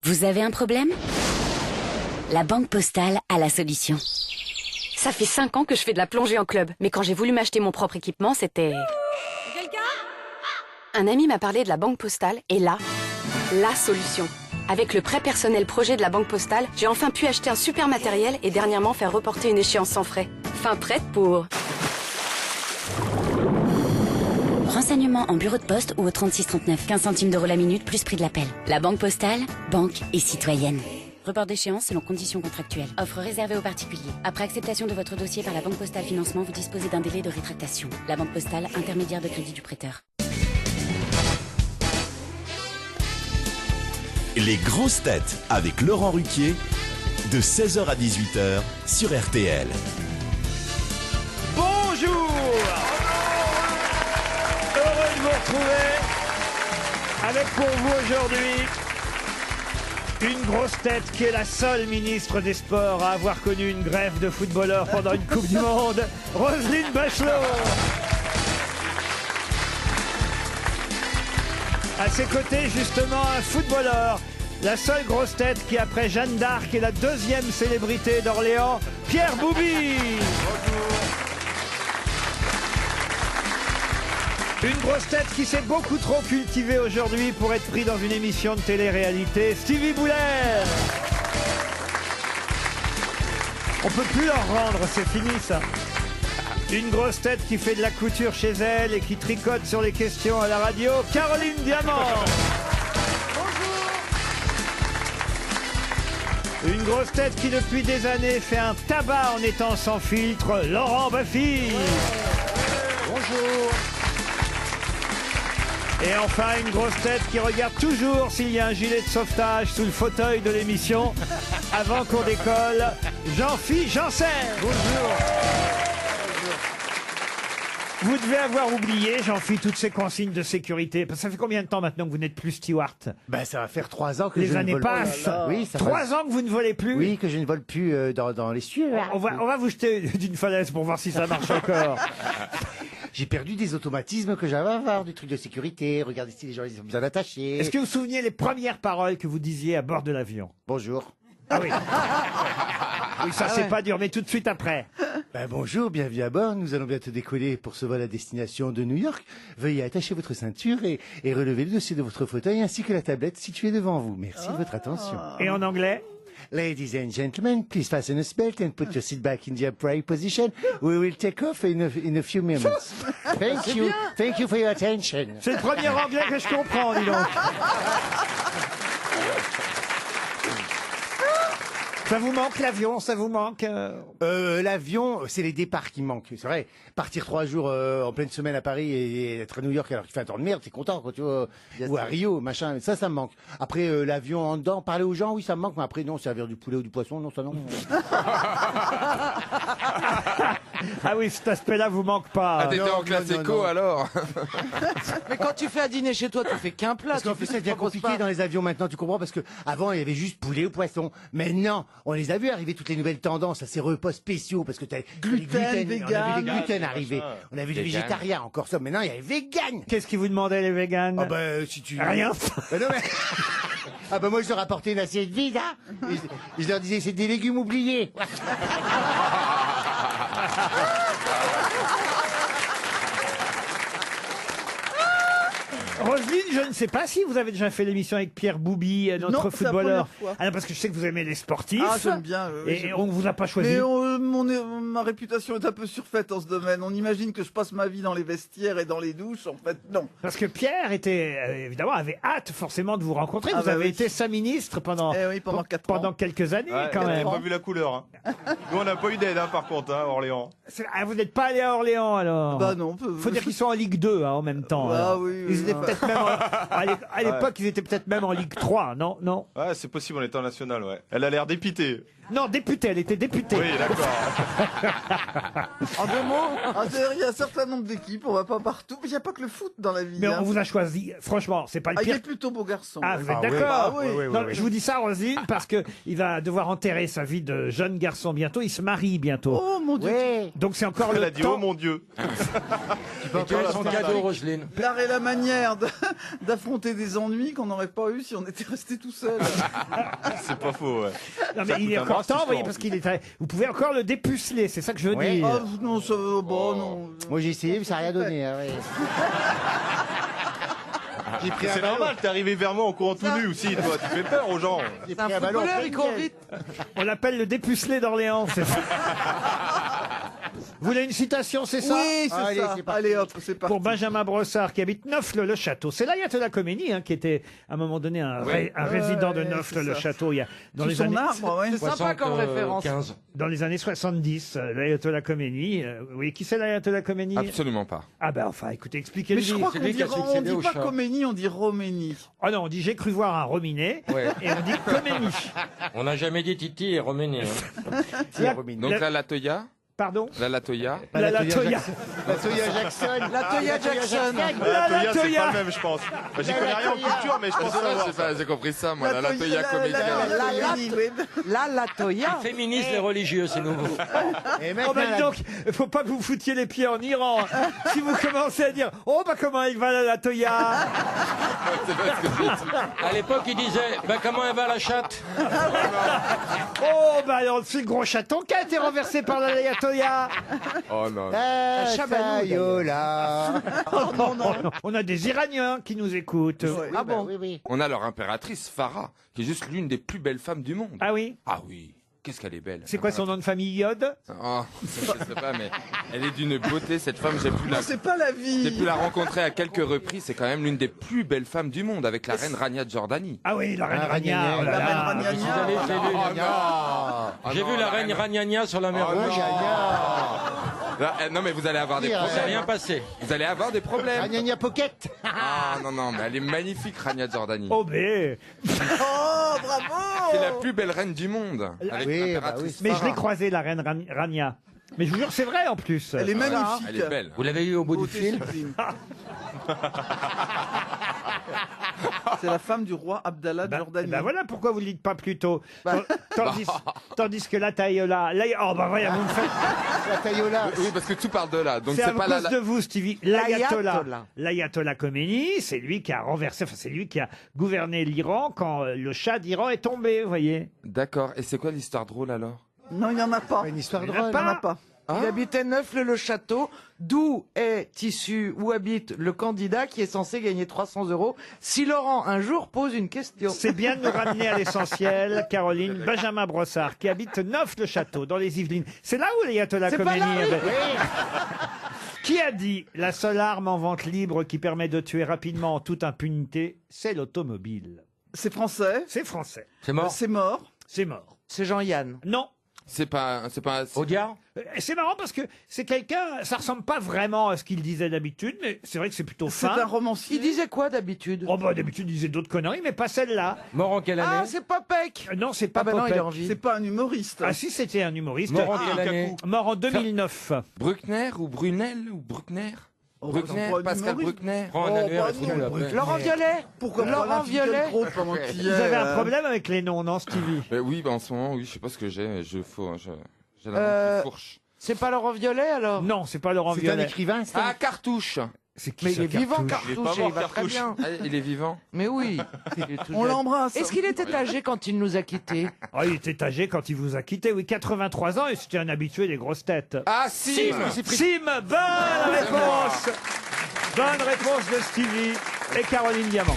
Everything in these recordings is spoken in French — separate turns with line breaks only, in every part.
Vous avez un problème? La Banque Postale a la solution.
Ça fait 5 ans que je fais de la plongée en club, mais quand j'ai voulu m'acheter mon propre équipement, c'était... Un ami m'a parlé de la Banque Postale, et là, la solution. Avec le prêt personnel projet de la Banque Postale, j'ai enfin pu acheter un super matériel et dernièrement faire reporter une échéance sans frais. Fin prête pour...
Renseignements en bureau de poste ou au 3639. 15 centimes d'euros la minute plus prix de l'appel. La Banque Postale, banque et citoyenne. Report d'échéance selon conditions contractuelles. Offre réservée aux particuliers. Après acceptation de votre dossier par la Banque Postale Financement, vous disposez d'un délai de rétractation. La Banque Postale, intermédiaire de crédit du prêteur.
Les grosses têtes avec Laurent Ruquier, de 16h à 18h sur RTL.
Bonjour! Heureux de vous retrouver avec pour vous aujourd'hui une grosse tête qui est la seule ministre des Sports à avoir connu une grève de footballeurs pendant une Coupe du Monde, Roselyne Bachelot. À ses côtés, justement, un footballeur, la seule grosse tête qui, après Jeanne d'Arc, est la deuxième célébrité d'Orléans, Pierre Bouby. Une grosse tête qui s'est beaucoup trop cultivée aujourd'hui pour être pris dans une émission de télé-réalité, Stevie Boulet. On peut plus leur rendre, c'est fini ça. Une grosse tête qui fait de la couture chez elle et qui tricote sur les questions à la radio, Caroline Diamant. Bonjour. Une grosse tête qui depuis des années fait un tabac en étant sans filtre, Laurent Baffy. Bonjour. Et enfin, une grosse tête qui regarde toujours s'il y a un gilet de sauvetage sous le fauteuil de l'émission avant qu'on décolle, Jean-Philippe Janssen. Bonjour. Vous devez avoir oublié, Jean-Philippe, toutes ces consignes de sécurité. Ça fait combien de temps maintenant que vous n'êtes plus steward?
Ben, ça va faire 3 ans que
Les
je ne
années
vole
passent.
plus. Oui, ça
3 ans que vous ne volez plus.
Oui, que je ne vole plus dans les cieux.
On va vous jeter d'une falaise pour voir si ça marche encore.
J'ai perdu des automatismes que j'avais à avoir, des trucs de sécurité. Regardez si les gens ils ont bien attachés.
Est-ce que vous vous souvenez les premières paroles que vous disiez à bord de l'avion?
Bonjour.
Ah oui. Oui, ça c'est pas dur, mais tout de suite après.
Ben, bonjour, bienvenue à bord. Nous allons bientôt décoller pour ce vol à destination de New York. Veuillez attacher votre ceinture et relever le dossier de votre fauteuil ainsi que la tablette située devant vous. Merci de votre attention.
Et en anglais?
Ladies and gentlemen, please fasten a belt and put your seat back in the upright position. We will take off in a few moments. Thank you. Thank you for your attention.
C'est le premier anglais que je comprends, dis donc. Ça vous manque l'avion? Ça vous manque
L'avion, c'est les départs qui manquent. C'est vrai, partir 3 jours en pleine semaine à Paris et être à New York alors qu'il fait un temps de merde, t'es content quand tu vois. Ou à Rio, machin. Ça me manque. Après, l'avion en dedans, parler aux gens, oui, ça me manque. Mais après, non, servir du poulet ou du poisson, non, ça non.
Ah oui, cet aspect-là vous manque pas.
Ah, t'étais en classe éco alors?
Mais quand tu fais à dîner chez toi, tu fais qu'un plat.
Parce qu'en plus, ça devient compliqué dans les avions maintenant, tu comprends? Parce que avant, il y avait juste poulet ou poisson. Maintenant, on les a vu arriver toutes les nouvelles tendances à ces repas spéciaux parce que t'as
Gluten,
les gluten, on a vu les
vegan.
gluten arriver. On a vu les
Vegan.
végétariens, encore ça. Maintenant, il y a les véganes.
Qu'est-ce qu'ils vous demandaient les véganes?
Ah bah, si tu...
Rien.
Bah non, mais... Ah bah moi, je leur apportais une assiette vide, hein. Et je leur disais, c'est des légumes oubliés.
Roselyne, je ne sais pas si vous avez déjà fait l'émission avec Pierre Bouby, notre
Non, c'est la
footballeur.
première fois.
Ah non, parce que je sais que vous aimez les sportifs.
Ah, j'aime bien.
Et on vous a pas choisi.
Mais ma réputation est un peu surfaite en ce domaine. On imagine que je passe ma vie dans les vestiaires et dans les douches. En fait, non.
Parce que Pierre évidemment, avait hâte forcément de vous rencontrer.
Ah
vous
bah
avez
oui.
été sa ministre pendant,
Eh oui, pendant 4 ans.
pendant quelques années, quand
On
même.
n'a pas vu la couleur. Hein. Nous, on n'a pas eu d'aide, hein, par contre, hein, Orléans.
Ah, vous n'êtes pas allé à Orléans, alors?
Bah non.
Faut dire qu'ils sont en Ligue 2, en même temps.
Ah
alors.
oui,
Ils étaient
non.
peut-être même à l'époque, ils étaient peut-être même en Ligue 3, non? Non,
Ouais, c'est possible, on était en national, ouais. Elle a l'air dépitée.
non, députée, elle était députée.
Oui, d'accord.
En 2 mots, il y a un certain nombre d'équipes, on va pas partout, mais il n'y a pas que le foot dans la vie.
Mais
hein.
on vous a choisi. Franchement, c'est pas le
Ah, il
pire.
est plutôt beau garçon.
Ah, vous êtes
oui.
d'accord
Ah, oui.
Non, je vous dis ça, Roselyne, parce que il va devoir enterrer sa vie de jeune garçon bientôt. Il se marie bientôt.
Oh mon Dieu.
Ouais.
Donc c'est encore
Elle
le
a dit
temps.
oh mon Dieu.
Tu as son cadeau, Roselyne.
L'art et la manière d'affronter des ennuis qu'on n'aurait pas eu si on était resté tout seul.
C'est pas faux, ouais.
Non, mais
Ça
il est
coûte un
encore
bras,
temps,
cette
vous voyez,
histoire.
parce qu'il est. Vous pouvez encore le dépuceler, c'est ça que je veux
Ouais.
dire.
Oh non, ça va, bon, non.
Moi j'ai essayé, mais ça n'a rien donné. hein, ouais. J'ai pris un
C'est
ballon.
normal, t'es arrivé vers moi en courant tout nu aussi, toi. Tu fais peur aux gens.
J'ai pris un ballon.
il court vite.
On l'appelle le dépucelé d'Orléans, c'est ça. Vous voulez une citation, c'est ça
Oui, c'est
Allez,
ça.
c'est parti.
Allez hop, c'est parti.
Pour Benjamin Brossard, qui habite Neauphle-le-Château. C'est l'ayatollah Khomeini, qui était à un moment donné un résident de
ouais,
Neauphle-le-Château dans
Sous
les
son
années,
arbre, ouais.
C'est sympa comme référence. 15.
dans les années 70. L'ayatollah Khomeini. Oui, qui c'est l'ayatollah Khomeini
Absolument pas.
Ah ben enfin, écoutez,
Mais
expliquez-le.
je crois
c'est
qu'on
lui qui a
dit,
succédé au
pas
chat.
Khomeini, on dit Roménie.
Ah non, on dit j'ai cru voir un rominé,
Ouais.
et on dit Khomeini.
On n'a jamais dit Titi et Roménie. Hein.
La-
Donc la Latoya,
Pardon
la Latoya.
La Latoya.
La Toya Jackson.
La Toya Jackson.
La Toya, c'est
Toya.
pas le même, je pense. Bah, j'y connais rien en culture, mais je pense savoir.
J'ai compris ça, moi. La Latoya
La
comédienne.
Toya.
Féministe et religieux, c'est nouveau.
Et mec,
Oh ben
là,
donc, faut pas que vous foutiez les pieds en Iran. Si vous commencez à dire, oh bah comment il va la Toya.
À l'époque, il disait bah, comment elle va la chatte.
Oh bah alors c'est le gros chaton qui a été renversé par la Toya.
Oh non.
Tayola.
On a des Iraniens qui nous écoutent.
Ah bon? Oui, oui.
On a leur impératrice Farah, qui est juste l'une des plus belles femmes du monde.
Ah oui.
Ah oui. Qu'est-ce qu'elle est belle.
C'est quoi son nom de famille, Yod?
Oh, je sais pas, mais elle est d'une beauté, cette femme. J'ai pu
C'est pas la vie.
la rencontrer à quelques reprises. C'est quand même l'une des plus belles femmes du monde, avec la reine Rania de Jordanie.
Ah oui, la reine
Ah,
Rania.
Rania,
Oh là
La
là.
reine Rania.
Vous avez fait lu-
Ah
J'ai
non,
vu la reine Ragnagna sur la mer
Oh
Rouge.
Là, non, mais vous allez avoir des
Pire,
C'est
problèmes.
rien passé.
Vous allez avoir des problèmes.
Ragnagna Pocket.
Ah non, mais elle est magnifique, Rania de Jordanie.
Oh mais,
Oh, bravo.
C'est la plus belle reine du monde. Avec
Oui,
l'impératrice
mais je
Farah.
l'ai croisée, la reine Rania. Mais je vous jure, c'est vrai en plus.
Elle est magnifique.
Elle est belle.
Vous l'avez eu au bout du
Beauté
fil
sublime. C'est la femme du roi Abdallah de
Ben,
Jordanie.
ben voilà pourquoi vous ne le dites pas plus tôt. Tandis que la Tayola. Oh bah voilà, vous me faites.
La Tayola.
Oui, parce que tout part de là. Donc
C'est à
c'est pas la.
cause de vous, Stevie. L'ayatollah.
L'ayatollah.
L'ayatollah Khomeini, c'est lui qui a renversé, enfin c'est lui qui a gouverné l'Iran quand le Shah d'Iran est tombé, vous voyez.
D'accord. Et c'est quoi l'histoire drôle alors?
Non, il n'y en a pas.
Une histoire
Il y en a
drôle.
pas.
Il n'y en a pas.
Hein?
Il habitait Neauphle-le-Château, d'où est issu ou habite le candidat qui est censé gagner 300 € si Laurent un jour pose une question.
C'est bien de nous ramener à l'essentiel, Caroline. Benjamin Brossard, qui habite Neauphle-le-Château, dans les Yvelines. C'est là où l'ayatollah
C'est pas
Khomeini
là, oui.
avait- Qui a dit la seule arme en vente libre qui permet de tuer rapidement en toute impunité, c'est l'automobile.
C'est français.
C'est français.
C'est mort.
C'est mort.
C'est mort.
C'est Jean-Yann.
Non.
C'est pas.
Audiard.
C'est marrant parce que c'est quelqu'un, ça ressemble pas vraiment à ce qu'il disait d'habitude, mais c'est vrai que c'est plutôt
C'est
fin.
un romancier.
Il disait quoi d'habitude?
Oh bah d'habitude il disait d'autres conneries, mais pas celle-là.
Mort en quelle
Ah,
année
c'est Popek.
Non, c'est pas
Ah bah non, il
Popek.
est en vie.
C'est pas un humoriste.
Ah si, c'était un humoriste.
Mort en quelle année
Mort en 2009.
Bruckner ou Brunel ou Bruckner?
Oh,
Bruckner,
bah,
Pascal
humoriste.
Bruckner.
Prends un
Oh,
annuaire
bah
et fous-nous
non,
la paix.
Laurent Violet.
Pourquoi pas
Laurent
l'inviter
Violet.
le gros pendant qu'il y
Vous
est,
avez un problème avec les noms, non, Stevie?
Oui, en ce moment, oui, je sais pas ce que j'ai. J'ai la langue
Euh,
qui fourche.
C'est pas Laurent Violet alors?
Non, c'est pas Laurent
C'est un
Violet.
écrivain, c'est
Ah, Cartouche.
C'est qui
Mais
ça,
il est vivant,
Cartouche
Cartouche, et il va très bien.
Ah, il est vivant.
Mais oui. Il est tout
On
jeune.
l'embrasse.
Est-ce qu'il était âgé quand il nous a quittés?
Ah, il était âgé quand il vous a quitté, oui, 83 ans, et c'était un habitué des grosses têtes.
Ah, Sim.
Sim, bonne réponse. Bonne réponse de Stevie et Caroline Diamant.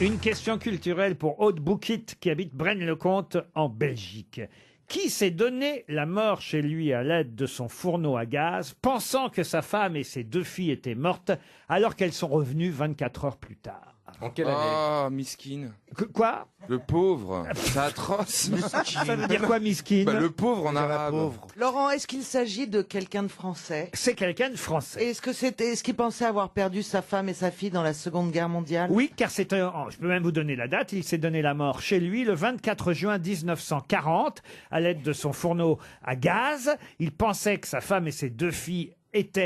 Une question culturelle pour Aude Boukit qui habite Braine-le-Comte en Belgique. Qui s'est donné la mort chez lui à l'aide de son fourneau à gaz, pensant que sa femme et ses 2 filles étaient mortes, alors qu'elles sont revenues 24 heures plus tard?
En quelle année
Oh, miskin.
Quoi?
Le pauvre. C'est atroce.
Ça veut dire quoi, miskin?
Bah, le pauvre en arabe.
Laurent, est-ce qu'il s'agit de quelqu'un de français?
C'est quelqu'un de français.
Est-ce qu'il pensait avoir perdu sa femme et sa fille dans la Seconde Guerre mondiale?
Oui, car je peux même vous donner la date, il s'est donné la mort chez lui le 24 juin 1940 à l'aide de son fourneau à gaz. Il pensait que sa femme et ses 2 filles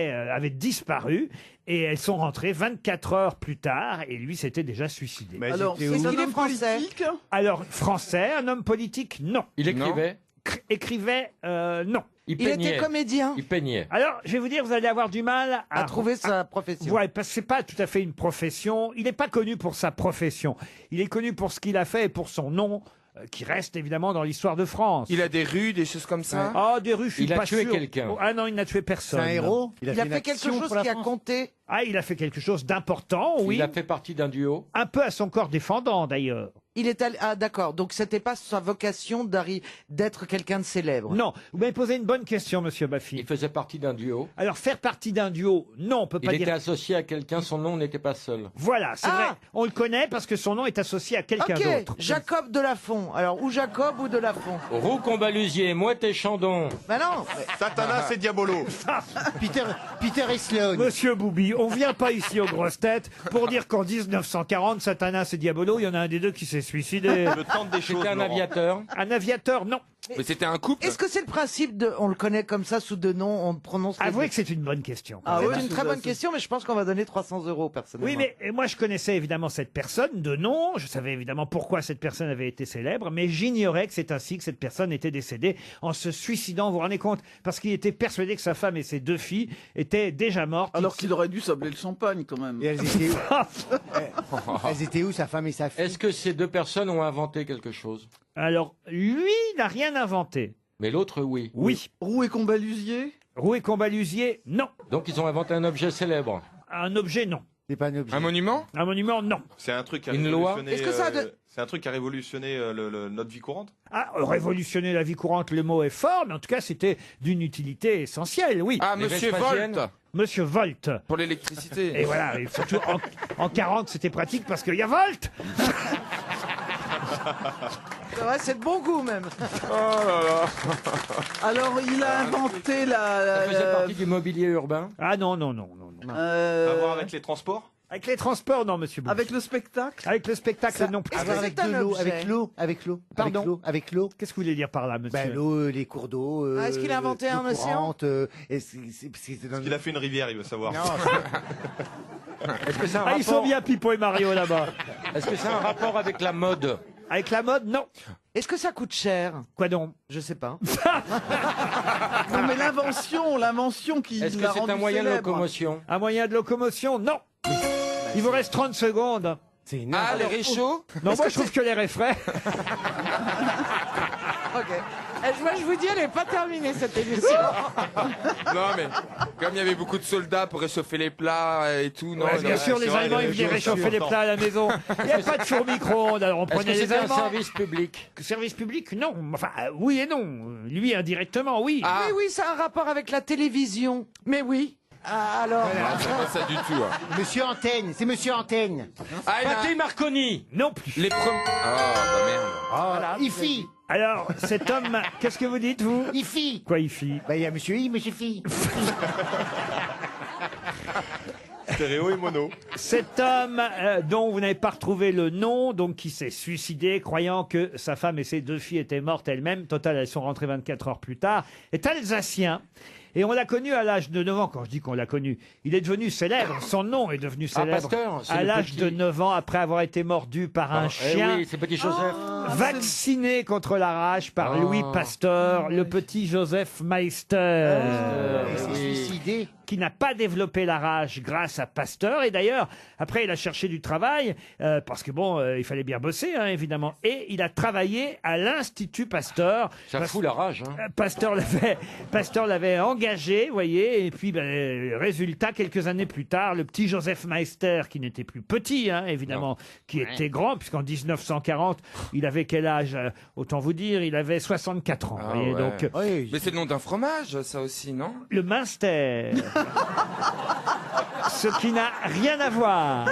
avaient disparu et elles sont rentrées 24 heures plus tard et lui s'était déjà suicidé.
Alors, c'est un homme politique?
Alors, français, un homme politique, non.
Il écrivait?
Écrivait, non.
Il
Il
peignait.
était comédien.
Il peignait.
Alors, je vais vous dire, vous allez avoir du mal
À trouver sa profession.
Ouais, parce que c'est pas tout à fait une profession. Il n'est pas connu pour sa profession. Il est connu pour ce qu'il a fait et pour son nom, qui reste évidemment dans l'histoire de France.
Il a des rues, des choses comme ça.
Oh, des rues, je suis
Il a
pas
tué
sûr.
quelqu'un.
Ah non, il n'a tué personne.
C'est un héros.
Il a fait quelque chose qui a compté.
Ah, il a fait quelque chose d'important, oui.
Il a fait partie d'un duo.
Un peu à son corps défendant, d'ailleurs.
Il est allé... Ah d'accord, donc c'était pas sa vocation d'être quelqu'un de célèbre.
Non, vous m'avez posé une bonne question, monsieur Baffy.
Il faisait partie d'un duo.
Alors, faire partie d'un duo, non, on peut
Il
pas
était
dire...
associé à quelqu'un, son nom n'était pas seul.
Voilà, c'est vrai. On le connaît parce que son nom est associé à quelqu'un
Ok,
d'autre.
Jacob Delafont. Alors, ou Jacob ou Delafont.
Roux Combalusier, Mouette et Chandon.
Bah non.
Satanas et Diabolo.
Peter et Sloan.
Monsieur Boubi, on vient pas ici aux grosses têtes pour dire qu'en 1940, Satanas et Diabolo, il y en a un des deux qui s'est suicidé.
Le temps des choses.
C'était un
Laurent.
aviateur.
Un aviateur, non.
Mais c'était un couple.
Est-ce que c'est le principe de... On le connaît comme ça, sous deux noms, on prononce... les
Avouez
deux.
que c'est une bonne question.
Ah,
ouais,
c'est une très bonne question, mais je pense qu'on va donner 300 € personnellement.
Oui, mais moi je connaissais évidemment cette personne de nom, je savais évidemment pourquoi cette personne avait été célèbre, mais j'ignorais que c'est ainsi que cette personne était décédée en se suicidant, vous vous rendez compte? Parce qu'il était persuadé que sa femme et ses 2 filles étaient déjà mortes.
Alors qu'il aurait dû sabler le champagne quand même.
Et elles étaient où? Elles étaient où, sa femme et sa fille?
Est-ce que ces 2 personnes ont inventé quelque chose?
Alors, lui n'a rien inventé.
Mais l'autre, oui.
Oui.
Roux et Combalusier?
Roux et Combalusier, non.
Donc ils ont inventé un objet célèbre.
Un objet, non.
C'est pas un objet.
Un monument?
Un monument, non.
C'est un truc qui a
Une loi?
révolutionné.
Est-ce que ça a de-
C'est un truc qui a révolutionné notre vie courante.
Ah, révolutionner la vie courante, le mot est fort, mais en tout cas, c'était d'une utilité essentielle, oui.
Ah,
Les
Monsieur
Vespasiennes.
Volt.
Monsieur Volt.
Pour l'électricité.
Et voilà, et surtout en 40, c'était pratique parce qu'il y a Volt.
C'est vrai, c'est de bon goût même.
Alors, il a inventé
Ça faisait partie du mobilier urbain.
Ah non, non, non, non, non.
À voir avec les transports.
Avec les transports, non, monsieur Boucher.
avec le spectacle?
Avec le spectacle, non.
Est-ce que
Avoir avec
c'est un
de l'eau,
objet?
avec l'eau, avec l'eau.
Pardon?
Avec l'eau, avec l'eau.
Qu'est-ce que vous voulez dire par là, monsieur?
Ben, l'eau, les cours d'eau.
Ah, est-ce qu'il a inventé un
l'eau
océan
courante, et c'est dans
Il a fait une rivière, il veut savoir.
Est-ce que c'est un
Ah, ils sont
rapport...
bien Pipo et Mario là-bas.
Est-ce que c'est un rapport avec la mode?
Avec la mode, non.
Est-ce que ça coûte cher?
Quoi donc?
Je sais pas.
Non, mais l'invention qui
Est-ce que
l'a
c'est
rendu
un moyen de
célèbre.
locomotion?
Un moyen de locomotion, non. Il vous reste 30 secondes.
C'est une
Ah, les réchauds?
Non, moi je trouve que l'air est frais.
Ok. Moi, je vous dis, elle n'est pas terminée cette émission.
Non, mais comme il y avait beaucoup de soldats pour réchauffer les plats et tout, non.
Ouais,
non,
bien sûr,
c'est
les
vrai,
Allemands,
les
ils venaient
réchauds,
réchauffer les plats à la maison. Il n'y a pas de four micro-ondes, alors on
Est-ce que
prenait les
c'était un
Allemands.
service public?
Service public, non. Enfin, oui et non. Lui, indirectement, oui.
Ah,
Oui, oui, ça a un rapport avec la télévision. Mais oui. Ah, alors.
c'est pas ça du tout. Hein.
Monsieur Antenne, c'est Monsieur Antenne.
Ah, il a-
Pathé Marconi.
Non plus.
les premiers. Ah, bah merde.
Ifi,
Alors, cet homme, qu'est-ce que vous dites, vous?
Ifi.
Quoi, il fit?
Bah, il y a Monsieur I, Monsieur Fi.
Stéréo et mono.
Cet homme dont vous n'avez pas retrouvé le nom, donc qui s'est suicidé, croyant que sa femme et ses 2 filles étaient mortes elles-mêmes, total, elles sont rentrées 24 heures plus tard, est alsacien. Et on l'a connu à l'âge de 9 ans. Quand je dis qu'on l'a connu, il est devenu célèbre. Son nom est devenu
Ah,
célèbre
Pasteur, c'est
à
le
l'âge
petit.
de 9 ans, après avoir été mordu par un chien.
Oui, c'est petit Joseph.
Vacciné contre la rage par
Ah.
Louis Pasteur, le petit Joseph Meister.
Il s'est
oui.
suicidé.
Qui n'a pas développé la rage grâce à Pasteur. Et d'ailleurs, après, il a cherché du travail, parce que bon, il fallait bien bosser, hein, évidemment. Et il a travaillé à l'Institut Pasteur.
Ça fout la rage. Hein.
Pasteur l'avait engagé, vous voyez, et puis, résultat, quelques années plus tard, le petit Joseph Meister, qui n'était plus petit, hein, évidemment, qui était grand, puisqu'en 1940, il avait quel âge? Autant vous dire, il avait 64 ans.
Ah,
vous voyez,
ouais.
donc,
Oui.
Mais c'est le nom d'un fromage, ça aussi, non?
le Münster. Ce qui n'a rien à voir.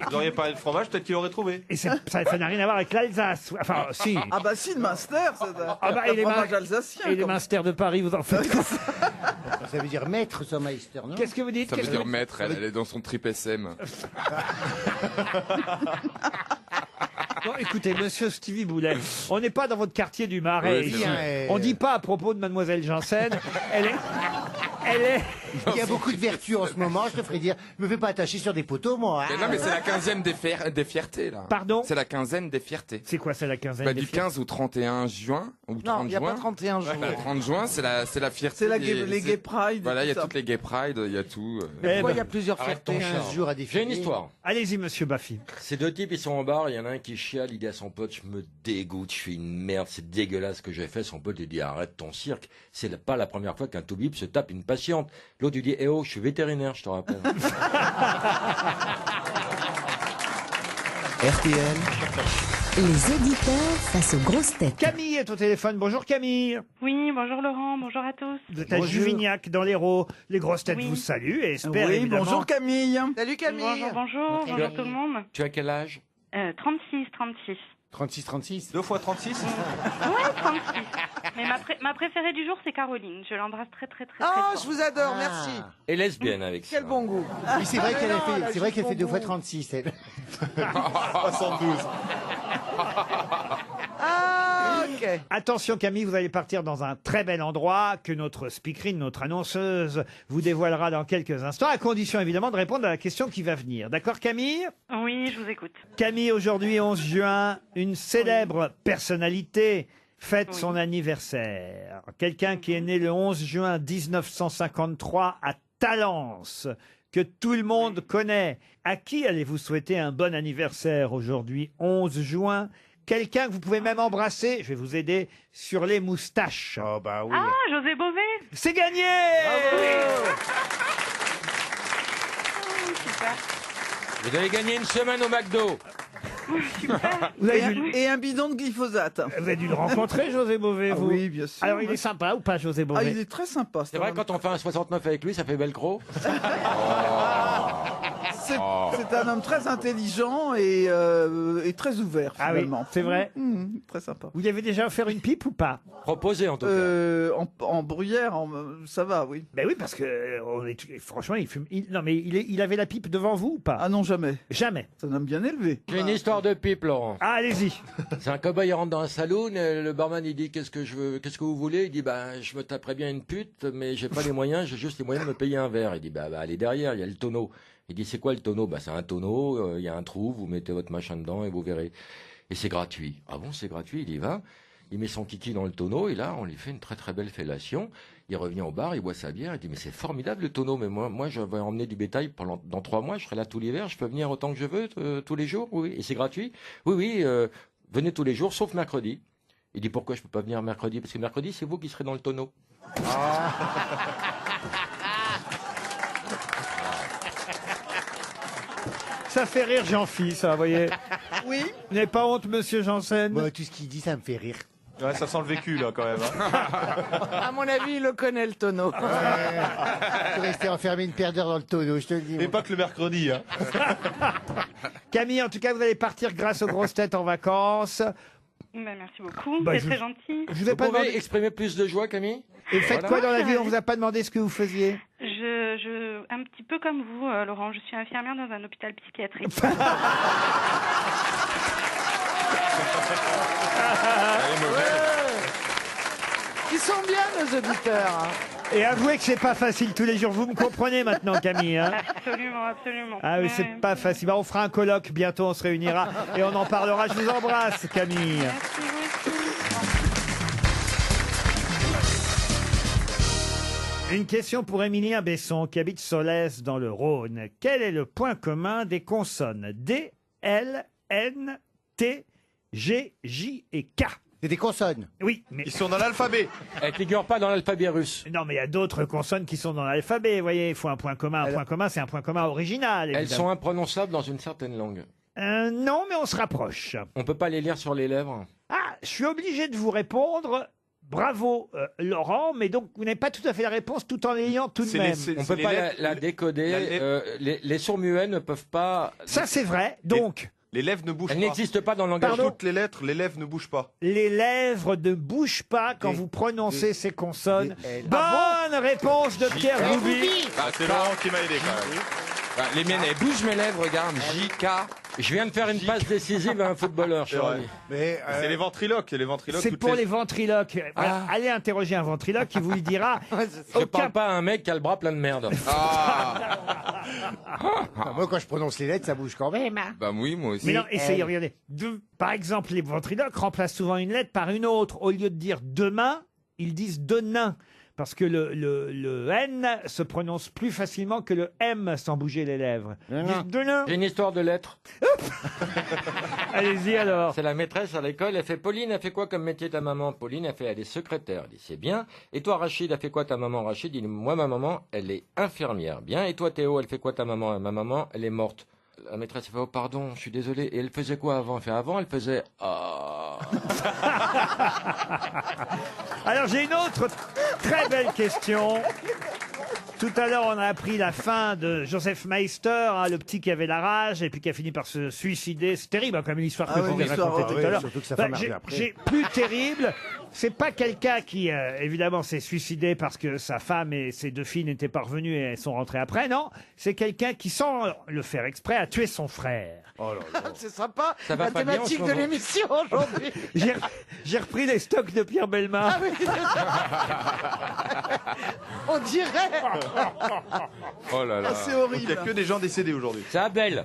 Vous auriez parlé de fromage, peut-être qu'il aurait trouvé.
Et ça n'a rien à voir avec l'Alsace. Enfin, si.
Ah bah si, le Munster, c'est
et les
fromage alsacien.
Et les Munster de Paris, vous en faites quoi?
Ça veut dire maître, ça, Meister, non?
Qu'est-ce que vous dites?
Ça veut dire maître, elle est dans son trip SM.
Bon, écoutez, monsieur Stevie Boulet, on n'est pas dans votre quartier du Marais.
Oui, c'est
ici.
vrai.
On dit pas à propos de mademoiselle Janssen, elle est...
Il y a beaucoup de vertus en ce moment, je te ferai dire. Je me fais pas attacher sur des poteaux, moi.
Mais non, mais c'est la quinzaine des fiertés, là.
Pardon?
C'est la quinzaine des fiertés.
C'est quoi, c'est la quinzaine
Bah,
des
du
fiertés
15 au 31 juin, ou 30
Non, il n'y a
juin.
pas 31 jours.
Le 30 juin, c'est la fierté.
C'est
c'est-
les Gay Pride.
Voilà, il y a
tout ça.
toutes les Gay Pride, il y a tout.
Pourquoi il y a plusieurs
Arrête ton
fiertés?
char.
15 jours à défiler.
J'ai une histoire.
Allez-y, monsieur Baffy.
Ces deux types, ils sont en bar, il y en a un qui chiale, il dit à son pote, je me dégoûte, je suis une merde, c'est dégueulasse ce que j'ai fait. Son pote lui dit, arrête ton cirque, pas la première fois qu'un toubib se tape une patiente. L'autre lui dit, eh oh, je suis vétérinaire, je te rappelle.
RTL,
Les auditeurs face aux grosses têtes.
Camille est au téléphone. Bonjour Camille.
Oui, bonjour Laurent, bonjour à tous.
Vous êtes à Juvignac, dans l'Hérault. Les grosses têtes
Oui.
vous saluent et espèrent
Oui,
évidemment...
bonjour Camille.
Salut Camille.
Bonjour tout le monde.
Tu as quel âge
36.
36.
2 fois 36
Ouais, 36. Mais ma préférée du jour, c'est Caroline. Je l'embrasse très
Ah,
fort.
je vous adore, merci.
Et lesbienne avec ça.
Quel bon goût.
Oui, c'est vrai qu'elle
non, elle a
fait, c'est vrai
juste
qu'elle fait
bon
2 fois
goût.
36, elle.
72.
Ah, ok.
Attention Camille, vous allez partir dans un très bel endroit que notre speakerine, notre annonceuse, vous dévoilera dans quelques instants, à condition évidemment de répondre à la question qui va venir. D'accord Camille?
Oui, je vous écoute.
Camille, aujourd'hui 11 juin, une célèbre personnalité fête son anniversaire. Quelqu'un qui est né le 11 juin 1953 à Talence, que tout le monde connaît. À qui allez-vous souhaiter un bon anniversaire aujourd'hui, 11 juin? Quelqu'un que vous pouvez même embrasser, je vais vous aider, sur les moustaches.
Oh bah oui.
Ah, José Bové.
C'est gagné!
Super.
Vous avez gagné une semaine au McDo.
Vous avez, dû,
Et un bidon de glyphosate.
vous avez dû le rencontrer, José Bové,
Ah
vous?
oui, bien sûr.
Alors, il est sympa ou pas, José Bové?
Ah, il est très sympa.
C'est vrai, quand on fait un 69 avec lui, ça fait velcro.
C'est un homme très intelligent et très ouvert,
Ah oui,
finalement.
c'est vrai.
Très sympa.
Vous lui avez déjà offert une pipe ou pas?
Proposé en tout cas.
En bruyère, ça va, oui.
Ben oui, parce que franchement, il fume. Non, mais il avait la pipe devant vous ou pas?
Ah non, jamais.
Jamais.
C'est un homme bien élevé.
J'ai une histoire de pipe, Laurent.
Ah, allez-y.
C'est un cow-boy, il rentre dans un saloon, et le barman il dit qu'est-ce que vous voulez? Il dit je me taperais bien une pute, mais j'ai pas les moyens, j'ai juste les moyens de me payer un verre. Il dit allez derrière, il y a le tonneau. Il dit c'est quoi le tonneau? C'est un tonneau, il y a un trou, vous mettez votre machin dedans et vous verrez. Et c'est gratuit. Ah bon, c'est gratuit? Il y va. Il met son kiki dans le tonneau et là, on lui fait une très très belle fellation. Il revient au bar, il boit sa bière, il dit mais c'est formidable le tonneau, mais moi je vais emmener du bétail dans 3 mois, je serai là tout l'hiver, je peux venir autant que je veux, tous les jours? Oui, et c'est gratuit? Oui, venez tous les jours, sauf mercredi. Il dit pourquoi je peux pas venir mercredi? Parce que mercredi, c'est vous qui serez dans le tonneau.
Ça fait rire Jean-Philippe, ça, vous voyez.
Oui.
Vous n'avez pas honte, monsieur Janssen?
Moi, tout ce qu'il dit, ça me fait rire.
Ouais, ça sent le vécu, là, quand même.
À mon avis, il le connaît, le tonneau.
Je suis resté enfermé une paire d'heures dans le tonneau, je te le dis.
Et
moi.
pas que le mercredi, hein.
Camille, en tout cas, vous allez partir grâce aux grosses têtes en vacances.
Ben, merci beaucoup,
Bah,
c'est
je-
très gentil.
Je vous ai
Vous
pas
pouvez
demandé.
exprimer plus de joie, Camille?
Et faites
Voilà.
quoi dans la vie? On vous a pas demandé ce que vous faisiez.
Un petit peu comme vous, Laurent, je suis infirmière dans un hôpital psychiatrique.
Ils sont bien, nos auditeurs.
Et avouez que c'est pas facile tous les jours. Vous me comprenez maintenant, Camille, hein?
Absolument, absolument.
Ah oui,
Ouais,
c'est
ouais.
pas facile. Bah, on fera un colloque bientôt, on se réunira et on en parlera. Je vous embrasse, Camille.
Merci, vous aussi.
Une question pour Émilien Besson qui habite Solès dans le Rhône. Quel est le point commun des consonnes D, L, N, T, G, J et K?
C'est des consonnes.
Oui, mais...
Ils sont dans l'alphabet.
Elle figure pas dans l'alphabet russe.
Non, mais il y a d'autres consonnes qui sont dans l'alphabet, vous voyez. Il faut un point commun. Un point commun, c'est un point commun original,
Elles
évidemment.
sont imprononçables dans une certaine langue.
Non, mais on se rapproche.
On peut pas les lire sur les lèvres.
Ah, je suis obligé de vous répondre Bravo, Laurent, mais donc vous n'avez pas tout à fait la réponse tout en l'ayant tout de même.
On peut pas la décoder. Les sourds-muets ne peuvent pas...
Ça, c'est vrai. Donc...
Les lèvres ne bougent pas.
Elle n'existe pas dans le langage.
Pardon
Toutes les lettres, les lèvres ne bougent pas.
Les lèvres ne bougent pas quand vous prononcez ces consonnes. Bonne réponse de Pierre Rouby.
C'est Laurent qui m'a aidé quand même.
Les miennes, elles bougent mes lèvres, regarde. J-K.
Je viens de faire une passe décisive à un footballeur, Charlie.
C'est les ventriloques.
C'est pour les ventriloques. Voilà. Allez interroger un ventriloque qui vous dira.
Je parle pas à un mec qui a le bras plein de merde.
Moi, quand je prononce les lettres, ça bouge quand même. Hein.
Bah oui, moi aussi.
Mais non, essayez, regardez. Par exemple, les ventriloques remplacent souvent une lettre par une autre. Au lieu de dire demain, ils disent demain. Parce que le N se prononce plus facilement que le M sans bouger les lèvres.
J'ai une histoire de lettres.
Allez-y alors.
C'est la maîtresse à l'école, elle fait Pauline, elle fait quoi comme métier ta maman? Pauline, elle est secrétaire. Elle dit c'est bien. Et toi Rachid, elle fait quoi ta maman? Rachid dit moi ma maman, elle est infirmière. Bien. Et toi Théo, elle fait quoi ta maman? Ma maman, elle est morte. La maîtresse fait oh pardon, je suis désolé. Et elle faisait quoi avant? Elle faisait
Alors j'ai une autre très belle question. Tout à l'heure, on a appris la fin de Joseph Meister, hein, le petit qui avait la rage et puis qui a fini par se suicider. C'est terrible, hein, comme l'histoire que vous avez racontée tout à l'heure.
Surtout que sa femme arrive après.
J'ai plus terrible. C'est pas quelqu'un qui, évidemment, s'est suicidé parce que sa femme et ses 2 filles n'étaient pas revenues et elles sont rentrées après. Non, c'est quelqu'un qui, sans le faire exprès, a tué son frère.
Oh là là.
C'est sympa,
Ça va
la
pas bien en ce
thématique de
moment.
l'émission aujourd'hui.
J'ai repris les stocks de Pierre Bellemare.
Ah oui. On dirait.
Oh là là.
Ah, c'est horrible.
Il n'y a que des gens décédés aujourd'hui.
c'est Abel.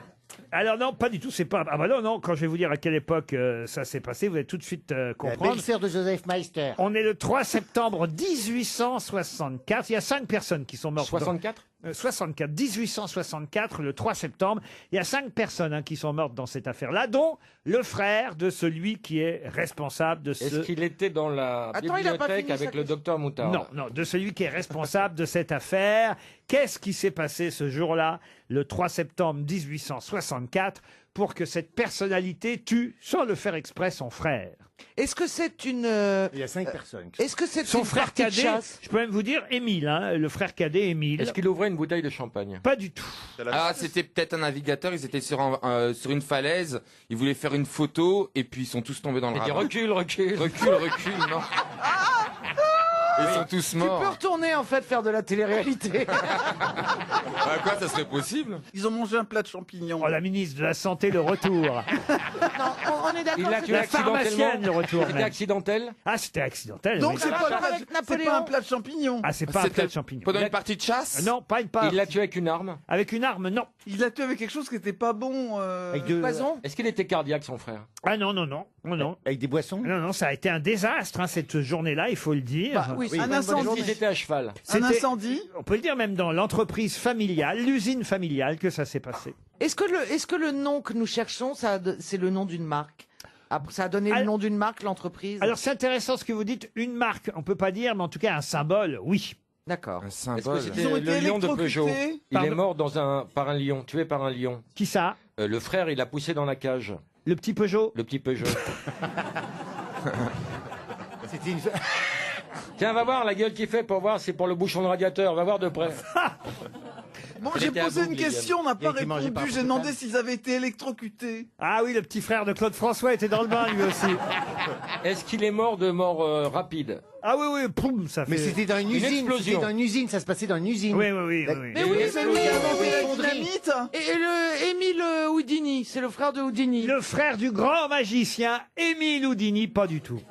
Alors non, pas du tout. C'est pas. Ah bah non. Quand je vais vous dire à quelle époque ça s'est passé, vous allez tout de suite
La
comprendre.
belle-sœur de Joseph Meister.
On est le 3 septembre 1864. Il y a 5 personnes qui sont mortes.
64
64, 1864, le 3 septembre. Il y a 5 personnes qui sont mortes dans cette affaire-là, dont le frère de celui qui est responsable de
Est-ce qu'il était dans la
Attends, il a pas
bibliothèque
fini
avec
sa
le docteur Moutard?
Non, de celui qui est responsable de cette affaire. Qu'est-ce qui s'est passé ce jour-là, le 3 septembre 1864, pour que cette personnalité tue, sans le faire exprès, son frère?
Est-ce que c'est une.
Il y a 5 personnes.
Est-ce que c'est
Son
une
frère
partie de
cadet,
chasse?
je peux même vous dire Émile, le frère cadet Émile.
Est-ce qu'il ouvrait une bouteille de champagne?
Pas du tout.
Ah, c'était peut-être un navigateur, ils étaient sur une falaise, ils voulaient faire une photo, et puis ils sont tous tombés dans le
Il dit
ravin.
recule, non.
Ils sont tous
Tu peux
morts.
retourner en fait faire de la télé-réalité.
Bah quoi, ça serait possible?
Ils ont mangé un plat de champignons.
Oh, la ministre de la Santé, le retour.
Non, on est
Il
d'accord.
l'a
c'est
tué
la
pas-
pharmacienne,
accidentellement.
le retour.
C'était
même.
accidentel?
Ah, c'était accidentel.
Donc
oui.
c'est
Ça
pas,
va
un plat-
avec
c'est
Napoléon.
pas un plat de champignons.
Ah, c'est pas un
C'était
plat de champignons.
pendant une partie de chasse?
Non, pas une part.
Il l'a tué avec une arme?
Avec une arme, non.
Il l'a tué avec quelque chose qui était pas bon.
Avec, deux-
Poison.
Est-ce qu'il était cardiaque, son frère?
Ah non.
avec des boissons.
Non, ça a été un désastre, cette journée-là, il faut le dire.
Bah, oui, c'est
Un
une bonne
incendie.
journée.
Ils étaient à cheval.
Un
C'était-
incendie.
On peut le dire même dans l'entreprise familiale, l'usine familiale, que ça s'est passé.
Est-ce que le nom que nous cherchons, c'est le nom d'une marque? Ça a donné le nom d'une marque, l'entreprise?
Alors c'est intéressant ce que vous dites, une marque, on peut pas dire, mais en tout cas un symbole, oui.
D'accord.
Un
Est-ce
symbole.
que c'était
Ils ont
le
été
lion de Peugeot?
électrocutés.
Il est
Pardon
mort par un lion, tué par un lion.
Qui ça?
Le frère, il a poussé dans la cage.
Le petit Peugeot?
Le petit Peugeot.
C'était une...
Tiens, va voir la gueule qu'il fait pour voir, c'est pour le bouchon de radiateur. Va voir de près.
Bon,
Elle
j'ai
était à
posé
bout,
une
Liliane.
question, on n'a
Il a
pas
été mangé par
répondu. J'ai
un
demandé
hôpital.
s'ils avaient été électrocutés.
Ah oui, le petit frère de Claude François était dans le bain lui aussi.
Est-ce qu'il est mort de mort rapide?
Ah oui, poum, ça fait...
Mais c'était dans une usine.
explosion.
C'était dans une usine. Ça se passait dans une usine.
Oui.
Mais oui,
Et-
mais oui,
La
Audrey.
dynamite.
Et le Émile Houdini, c'est le frère de Houdini.
Le frère du grand magicien Émile Houdini, pas du tout.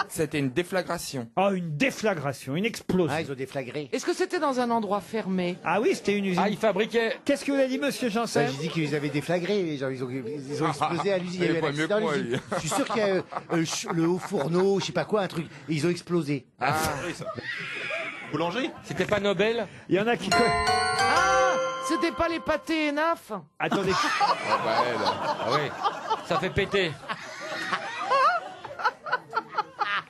C'était une déflagration.
Oh, une déflagration, une explosion.
Ah, ils ont déflagré.
Est-ce que c'était dans un endroit fermé?
Ah oui, c'était une usine.
Ah, il fabriquait.
Qu'est-ce que vous avez dit, monsieur
Bah,
Janssen?
j'ai dit qu'ils avaient déflagré. Les gens, ils ont explosé à l'usine. Il y a
Il
eu
est
un
pas mieux
accident à
que moi,
l'usine.
lui.
Je suis sûr qu'il y a le haut fourneau, je sais pas quoi, un truc. Et ils ont explosé.
Ah,
Boulangerie.
C'était pas Nobel?
Il y en a qui...
Ah, c'était pas les pâtés ENAF?
Attendez.
Ah oui. Ça fait péter.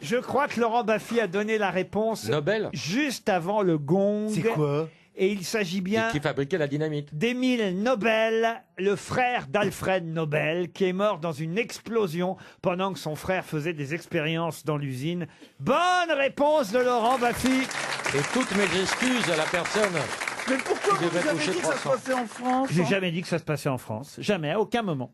Je crois que Laurent Baffy a donné la réponse
Nobel?
juste avant le gong.
C'est quoi?
Et il s'agit bien
Qui fabriquait la dynamite.
d'Émile Nobel, le frère d'Alfred Nobel, qui est mort dans une explosion pendant que son frère faisait des expériences dans l'usine. Bonne réponse de Laurent Baffy.
Et toutes mes excuses à la personne.
Mais pourquoi
qui
vous
devait
avez
toucher
dit que ça se
300.
passait en France
J'ai
hein
jamais dit que ça se passait en France. Jamais, à aucun moment.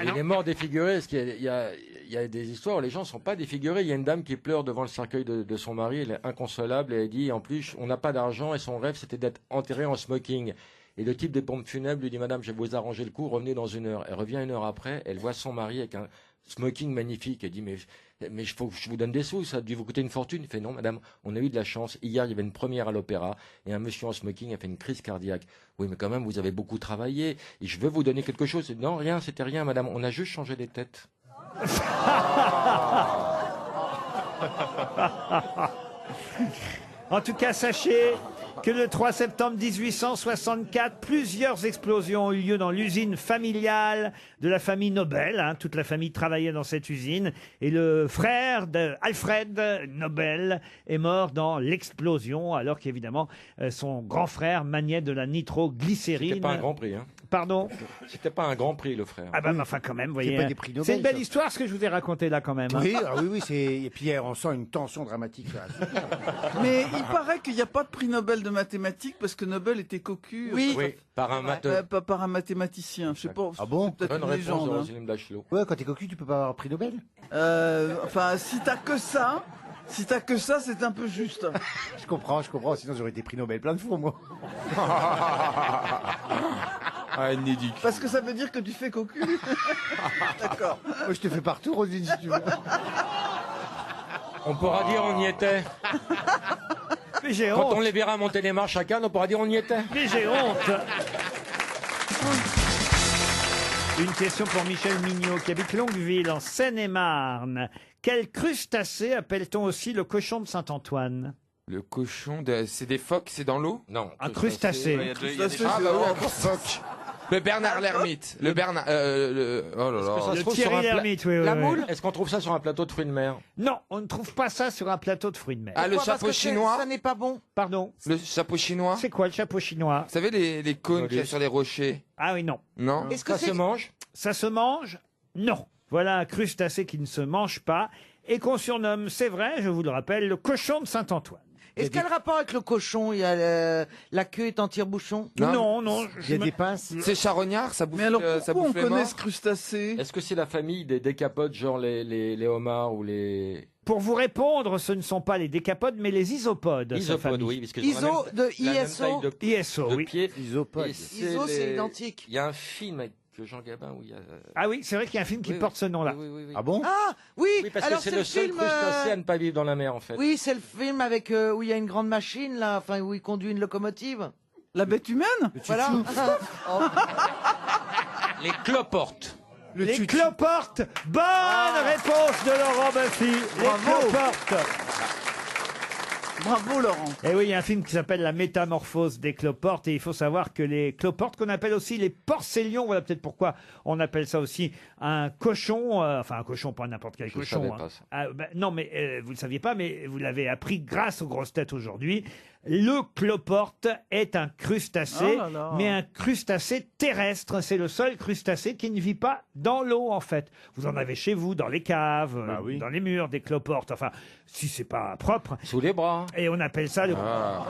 Il est mort défiguré, parce qu'il y a des histoires où les gens ne sont pas défigurés. Il y a une dame qui pleure devant le cercueil de son mari, elle est inconsolable, et elle dit, en plus, on n'a pas d'argent, et son rêve, c'était d'être enterré en smoking. Et le type des pompes funèbres lui dit, madame, je vais vous arranger le coup, revenez dans 1 heure. Elle revient 1 heure après, elle voit son mari avec un smoking magnifique. Elle dit, mais il faut que je vous donne des sous, ça a dû vous coûter une fortune. Il fait, non, madame, on a eu de la chance. Hier, il y avait une première à l'opéra, et un monsieur en smoking a fait une crise cardiaque. Oui, mais quand même, vous avez beaucoup travaillé, et je veux vous donner quelque chose. Non, rien, c'était rien, madame, on a juste changé les têtes.
En tout cas, sachez que le 3 septembre 1864, plusieurs explosions ont eu lieu dans l'usine familiale de la famille Nobel. Hein. Toute la famille travaillait dans cette usine. Et le frère d'Alfred Nobel est mort dans l'explosion, alors qu'évidemment, son grand frère maniait de la nitroglycérine.
C'était pas un grand prix, hein.
Pardon?
C'était pas un grand prix, le frère.
Ah ben, enfin, quand même, vous voyez.
pas des prix Nobel,
C'est une belle
ça.
histoire, ce que je vous ai raconté là, quand même. Hein.
Oui, oui, et puis on sent une tension dramatique. Là.
Mais il paraît qu'il n'y a pas de prix Nobel de mathématiques parce que Nobel était cocu.
Oui, par un matheux.
Pas par un mathématicien. Je sais pas.
Ah bon?
Peut-être
Bonne
une
réponse
légende.
de
hein.
Roselyne Bachelot.
Ouais, quand t'es cocu, tu peux pas avoir un prix Nobel.
Enfin, si t'as que ça, c'est un peu juste.
Je comprends, sinon j'aurais été prix Nobel plein de fois, moi.
Ah, une éduque.
Parce que ça veut dire que tu fais cocu. D'accord.
Moi, je te fais partout, Roselyne, si tu veux.
On pourra dire on y était.
Mais j'ai
Quand
honte.
on les verra monter les marches à Cannes, on pourra dire on y était.
Mais j'ai honte. Une question pour Michel Mignot, qui habite Longueville, en Seine-et-Marne. Quel crustacé appelle-t-on aussi le cochon de Saint-Antoine?
Le cochon, c'est des phoques, c'est dans l'eau?
Non.
Un crustacé.
Ah bah oui, un phoque. Le Bernard l'ermite. Le Bernard... oh là là.
Le Thierry Lhermitte, oui, oui.
La
oui.
moule? Est-ce qu'on trouve ça sur un plateau de fruits de mer?
Non, on ne trouve pas ça sur un plateau de fruits de mer.
Ah, le
Pourquoi? Parce
chapeau
que
chinois?
ça n'est pas bon.
Pardon?
Le chapeau chinois?
C'est quoi le chapeau chinois?
Vous savez les cônes qu'il y a sur les rochers?
Ah oui, non.
Non?
Est-ce que
Ça se mange?
Ça se mange? Non. Voilà un crustacé qui ne se mange pas et qu'on surnomme, c'est vrai, je vous le rappelle, le cochon de Saint-Antoine.
Est-ce qu'il y a le rapport avec le cochon? Il y a la queue est en tire-bouchon?
Non, non.
Il y a des pinces.
C'est charognard, ça bouffe,
Mais alors
ça
pourquoi on
bouffe les
connaît
morts?
ce crustacé?
Est-ce que c'est la famille des décapodes, genre les homards ou les...
Pour vous répondre, ce ne sont pas les décapodes, mais les isopodes. sa
Isopodes,
famille.
oui. Parce qu'ils ont la même- la même taille de
ISO, oui.
pied.
Isopodes.
Et
Iso, c'est identique.
Il y a un film avec Jean Gabin où il y a...
Ah oui, c'est vrai qu'il y a un film qui porte ce nom-là.
Oui.
Ah bon?
Ah, oui,
Oui, parce
alors
que c'est
c'est
le seul
film,
crustacé à ne pas vivre dans la mer, en fait.
Oui, c'est le film avec où il y a une grande machine, là, enfin, où il conduit une locomotive.
La bête humaine?
Voilà.
Les cloportes.
Les cloportes. Bonne réponse de Laurent Baffy. Les cloportes.
Bravo Laurent.
Et oui, il y a un film qui s'appelle La métamorphose des cloportes et il faut savoir que les cloportes, qu'on appelle aussi les porcelions, voilà peut-être pourquoi on appelle ça aussi un cochon, enfin un cochon, pas n'importe quel
Je
cochon.
savais pas ça.
Non, mais vous ne le saviez pas, mais vous l'avez appris grâce aux grosses têtes aujourd'hui. Le cloporte est un crustacé,
Oh là là.
mais un crustacé terrestre. C'est le seul crustacé qui ne vit pas dans l'eau, en fait. Vous en avez chez vous, dans les caves, dans les murs, des cloportes. Enfin, si c'est pas propre.
Sous les bras.
Et on appelle ça le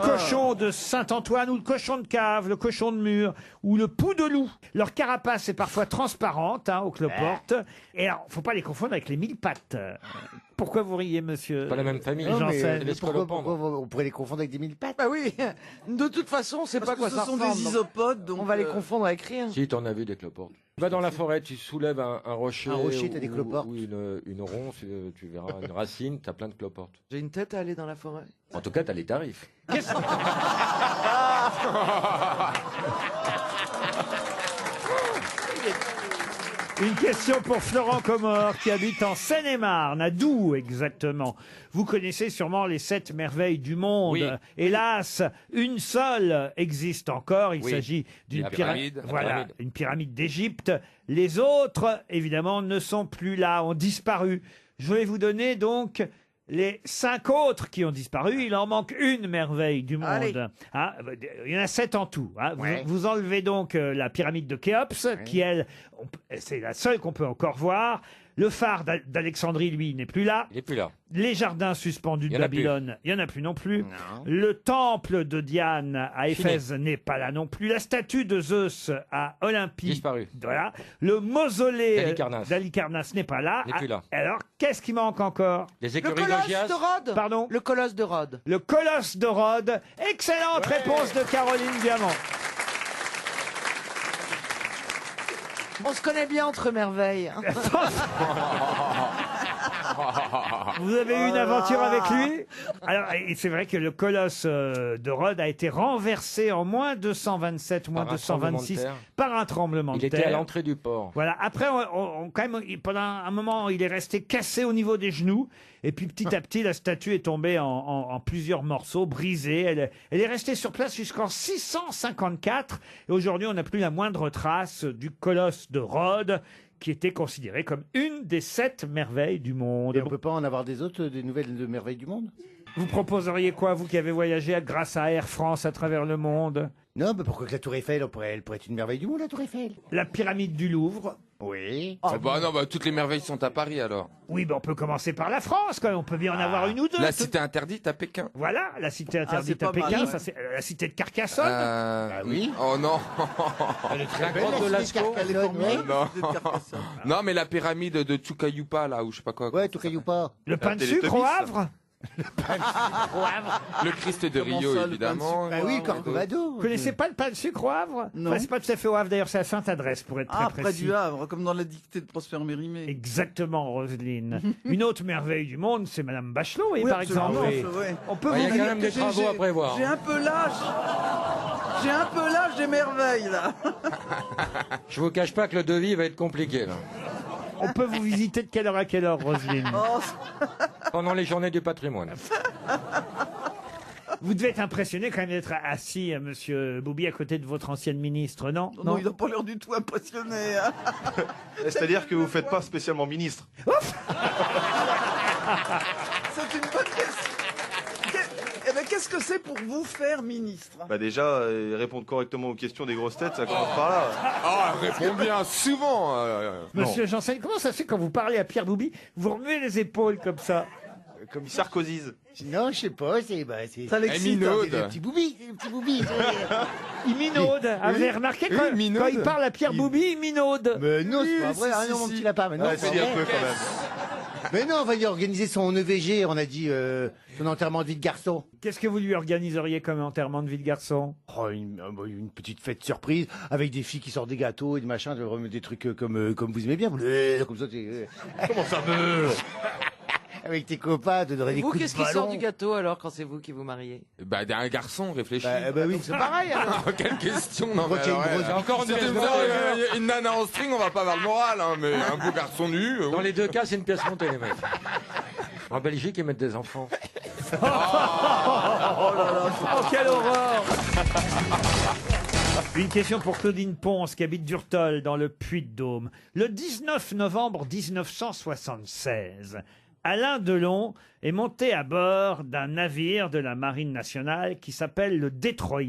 cochon de Saint-Antoine ou le cochon de cave, le cochon de mur ou le pou de loup. Leur carapace est parfois transparente aux cloportes. Et alors, faut pas les confondre avec les mille pattes. Pourquoi vous riez, monsieur?
Pas la même famille.
Non, mais
C'est les
pourquoi
scolopendres.
on pourrait les confondre avec des mille pattes?
Bah oui, de toute façon, on sait
Parce
pas
que
quoi
ce
ça
sont
ressemble.
des
donc
isopodes, donc
on va les confondre avec rien.
Si, t'en as vu des cloportes. Tu vas dans la forêt, tu soulèves un rocher.
Un rocher, t'as des
ou-
cloportes.
Ou une ronce, tu verras une racine, t'as plein de cloportes.
J'ai une tête à aller dans la forêt.
En tout cas, t'as les tarifs.
Une question pour Florent Comor qui habite en Seine-et-Marne, à Doue exactement. Vous connaissez sûrement les 7 merveilles du monde.
Oui.
Hélas, une seule existe encore. Il
Oui.
s'agit d'une
La pyramide. La
Voilà,
pyramide.
une pyramide d'Égypte. Les autres, évidemment, ne sont plus là, ont disparu. Je vais vous donner donc les 5 autres qui ont disparu. Il en manque une merveille du monde.
Allez.
Hein, il y en a 7 en tout. Hein.
Ouais.
Vous enlevez donc la pyramide de Khéops, qui elle, c'est la seule qu'on peut encore voir. Le phare d'Alexandrie, lui, n'est plus là.
Il est plus là.
Les jardins suspendus
Il
de
y en a
Babylone, il n'y en a plus non plus. Le temple de Diane à Éphèse n'est pas là non plus. La statue de Zeus à Olympie.
Disparu.
Voilà. Le mausolée
d'Halicarnasse.
d'Halicarnasse n'est pas là.
N'est plus là.
Alors, qu'est-ce qui manque encore?
Les
Le
écuries
colosse
d'Augias.
de Rhodes.
Pardon?
Le colosse de Rhodes.
Le colosse de Rhodes. Excellente réponse de Caroline Diamant.
On se connaît bien entre merveilles.
Vous avez eu une aventure avec lui? Alors, et c'est vrai que le colosse de Rhodes a été renversé en moins 227, moins
Par un tremblement de
226
terre.
par un tremblement
Il
de
était
terre.
à l'entrée du port.
Voilà. Après, quand même, pendant un moment, il est resté cassé au niveau des genoux. Et puis, petit à petit, la statue est tombée en plusieurs morceaux, brisée. Elle est restée sur place jusqu'en 654. Et aujourd'hui, on n'a plus la moindre trace du colosse de Rhodes, qui était considéré comme une des 7 merveilles du monde.
Et on peut pas en avoir des autres, des nouvelles de merveilles du monde?
Vous proposeriez quoi, vous qui avez voyagé grâce à Air France à travers le monde?
Non, mais pourquoi que la Tour Eiffel, elle pourrait être une merveille du monde, la Tour Eiffel?
La pyramide du Louvre?
Oui.
Toutes les merveilles sont à Paris alors.
Oui, on peut commencer par la France, quand même. On peut bien en avoir une ou deux.
La cité interdite à Pékin.
Voilà, la cité interdite
c'est
à
pas mal,
Pékin,
ouais.
ça c'est la cité de Carcassonne.
oui.
Oh non.
La grotte de Lascaux.
Elle est formidable,
Non.
cette Carcassonne.
Non, mais la pyramide de Tsukayupa là, ou je sais pas quoi.
Ouais, Toukayupa.
Le pain de sucre au Havre.
Le Christ de
Comment
Rio
ça, le
évidemment.
Bah oui, Corcovado.
Vous connaissez pas le pain de sucre au Havre?
Non.
Enfin, c'est pas tout à fait au Havre, d'ailleurs, c'est à Sainte-Adresse, pour être très
Près
précis.
du Havre, comme dans la dictée de Prosper Mérimée.
Exactement, Roselyne. Une autre merveille du monde, c'est Madame Bachelot, et
Oui,
par
absolument,
exemple.
ouais.
On peut
Il y a
vous
quand
dire
même des travaux à prévoir.
J'ai un peu l'âge. J'ai un peu l'âge des merveilles, là.
Je vous cache pas que le devis va être compliqué là.
on peut vous visiter de quelle heure à quelle heure, Roselyne?
Pendant les journées du patrimoine.
Vous devez être impressionné quand même d'être assis, monsieur Boubi, à côté de votre ancienne ministre, non?
Non, il n'a pas l'air du tout impressionné. Hein.
C'est-à-dire que vous faites pas spécialement ministre.
C'est une bonne question. Eh ben, qu'est-ce que c'est pour vous faire ministre?
Bah déjà, répondre correctement aux questions des grosses têtes, ça commence par là.
Ah, réponds bien, souvent.
Monsieur Janssen, comment ça se fait quand vous parlez à Pierre Boubi, vous remuez les épaules comme ça?
Comme il sarcosise.
Non, je sais pas, c'est...
Ça l'excite.
Des petits boubis, des petits boubis.
Il minaude. Ah, vous avez remarqué quand il parle à Pierre Boubi, il minaude.
Mais non, c'est pas vrai. Ah non, mon petit lapin. Mais non,
Ah,
c'est
si,
pas
un
vrai.
peu quand même.
Mais non, on va y organiser son EVG, on a dit son enterrement de vie de garçon.
Qu'est-ce que vous lui organiseriez comme enterrement de vie de garçon?
Oh, une petite fête surprise avec des filles qui sortent des gâteaux et des machins, des trucs comme vous aimez bien. Comme ça, comment ça veut? Avec tes copains, te donner des
Vous,
coups
qu'est-ce
de
qui sort
ballon.
du gâteau alors quand c'est vous qui vous mariez?
Bah, d'un garçon, réfléchis.
Bah oui,
C'est pareil alors.
Quelle question, non, mais
Retiens une
alors,
grosse-
ouais.
Encore une
Si
pièce
tu me
montée.
sors une nana en string, on va pas avoir le moral, hein, mais un beau garçon nu.
Dans les deux cas, c'est une pièce montée, les mecs. En Belgique, ils mettent des enfants.
Oh, quelle horreur! Une question pour Claudine Ponce, qui habite Durtol, dans le Puy-de-Dôme. Le 19 novembre 1976, Alain Delon est monté à bord d'un navire de la Marine nationale qui s'appelle le Détroit.